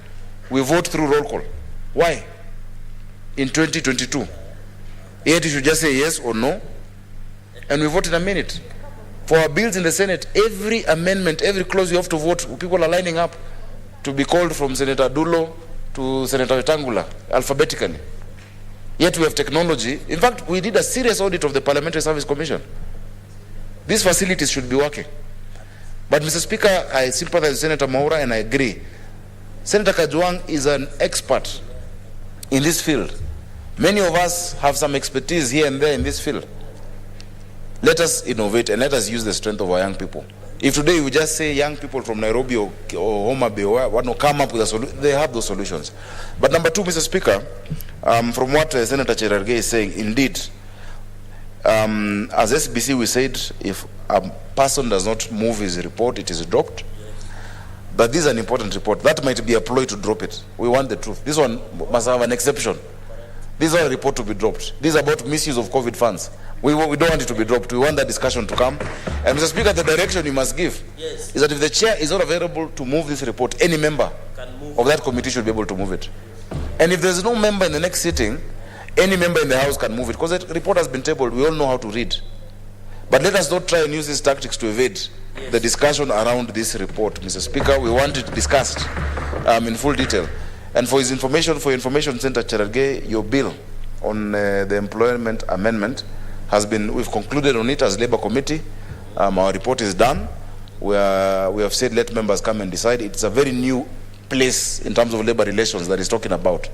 we vote through roll call. Why? In 2022. Yet you should just say yes or no, and we vote in a minute. For our bills in the Senate, every amendment, every clause you have to vote, people are lining up to be called from Senator Dulo to Senator Wetangula, alphabetically. Yet we have technology. In fact, we did a serious audit of the Parliamentary Service Commission. These facilities should be working. But, Mr. Speaker, I sympathize with Senator Maura and I agree. Senator Kajwang is an expert in this field. Many of us have some expertise here and there in this field. Let us innovate and let us use the strength of our young people. If today we just say young people from Nairobi or Homa Bay or what, come up with a solution, they have those solutions. But number 2, Mr. Speaker, from what Senator Cherargei is saying, indeed, as SBC we said, if a person does not move his report, it is dropped. But this is an important report. That might be a ploy to drop it. We want the truth. This one must have an exception. This is not a report to be dropped. This is about misuse of COVID funds. We don't want it to be dropped. We want that discussion to come. And Mr. Speaker, the direction you must give is that if the chair is not available to move this report, any member of that committee should be able to move it. And if there's no member in the next sitting, any member in the House can move it. Because the report has been tabled. We all know how to read. But let us not try and use these tactics to evade the discussion around this report, Mr. Speaker. We want it discussed in full detail. And for your information, Senator Cherargei, your bill on the employment amendment we've concluded on it as Labour Committee. Our report is done. We have said let members come and decide. It's a very new place in terms of labor relations that is talking about.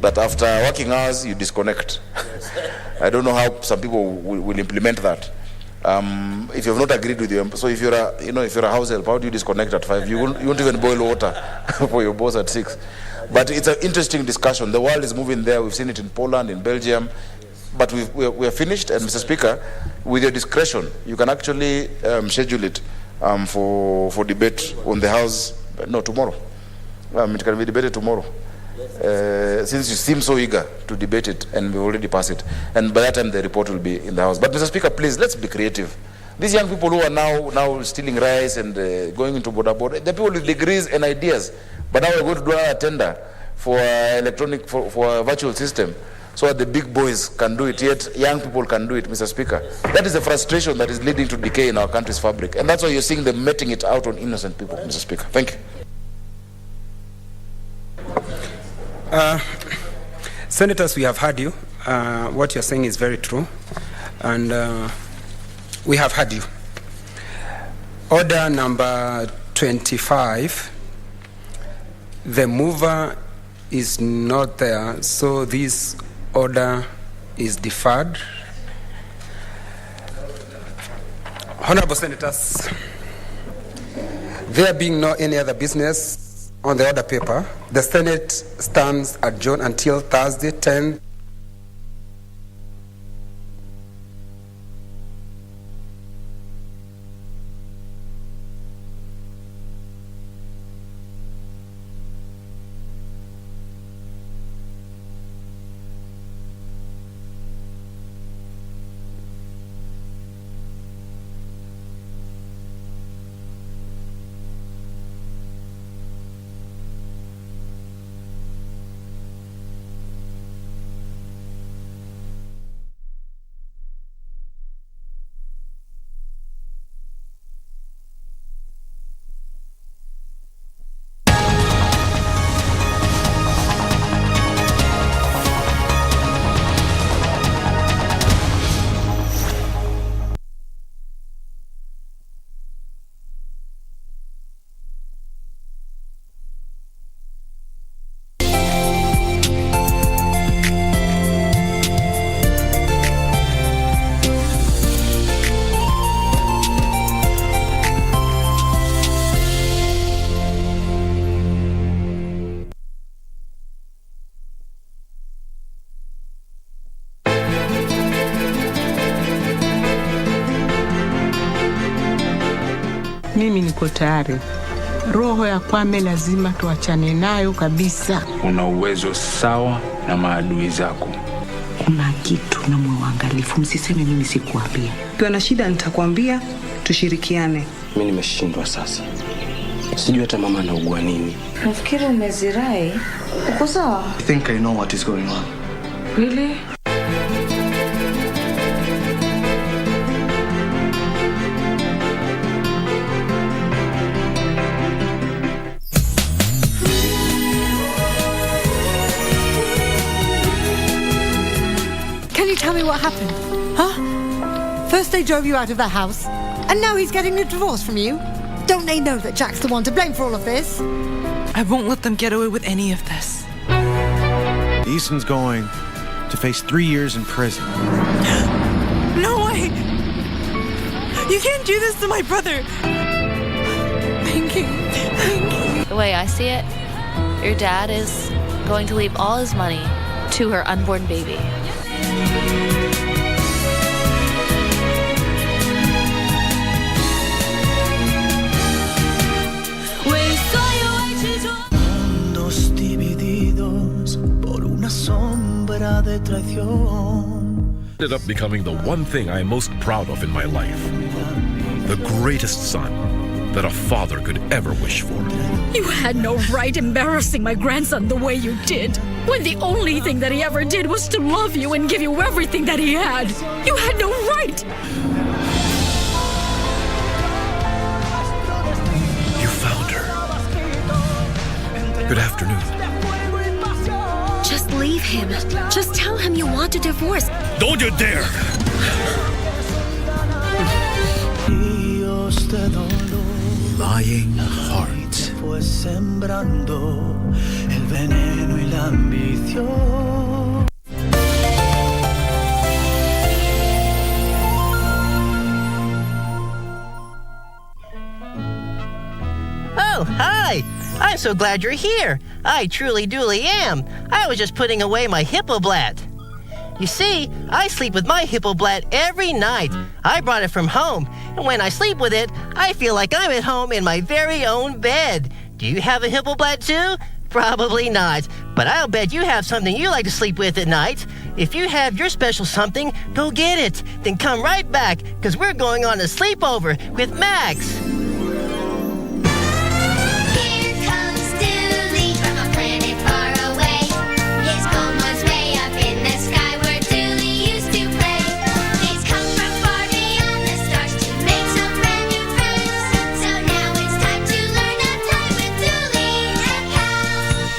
That after working hours, you disconnect. I don't know how some people will implement that. If you have not agreed with your, so if you're a house help, how do you disconnect at 5? You won't even boil water for your boss at 6. But it's an interesting discussion. The world is moving there. We've seen it in Poland, in Belgium. But we are finished. And Mr. Speaker, with your discretion, you can actually schedule it for debate on the House. No, tomorrow. It can be debated tomorrow. Since you seem so eager to debate it, and we already passed it. And by that time, the report will be in the House. But Mr. Speaker, please, let's be creative. These young people who are now stealing rice and going into border, the people with degrees and ideas. But now we're going to do another tender for for a virtual system so that the big boys can do it, yet young people can do it, Mr. Speaker. That is the frustration that is leading to decay in our country's fabric. And that's why you're seeing them meting it out on innocent people, Mr. Speaker. Thank you. Senators, we have heard you. What you're saying is very true. And we have heard you. Order number 25. The mover is not there, so this order is deferred. Honorable Senators, There being no any other business on the order paper, the Senate stands adjourned until Thursday, 10th. Mimi niko tayari. Roho ya Kwame lazima tuachane nayo kabisa. Una uwezo sawa na maadui zako. Kuna kitu na mwangalifu, msiseme mimi sikuambia. Ukiwa na shida nitakwambia, tushirikiane. Mimi nimeshindwa sasa. Sijui hata mama anaugua nini. Nafikiri umezirai. Uko sawa? I think I know what is going on. Really? Can you tell me what happened? Huh? First they drove you out of the house, and now he's getting a divorce from you? Don't they know that Jack's the one to blame for all of this? I won't let them get away with any of this. Easton's going to face 3 years in prison. No way! You can't do this to my brother! Thank you. Thank you. The way I see it, your dad is going to leave all his money to her unborn baby. Mundos divididos por una sombra de traición. Ended up becoming the one thing I am most proud of in my life. The greatest son that a father could ever wish for. You had no right embarrassing my grandson the way you did, when the only thing that he ever did was to love you and give you everything that he had. You had no right. You found her. Good afternoon. Just leave him. Just tell him you want a divorce. Don't you dare! Lying heart. Fue sembrando el veneno y la ambición. Oh, hi! I'm so glad you're here. I truly duly am. I was just putting away my hippoblat. You see, I sleep with my hippoblat every night. I brought it from home, and when I sleep with it, I feel like I'm at home in my very own bed. Do you have a hippoblat too? Probably not, but I'll bet you have something you like to sleep with at night. If you have your special something, go get it. Then come right back, because we're going on a sleepover with Max.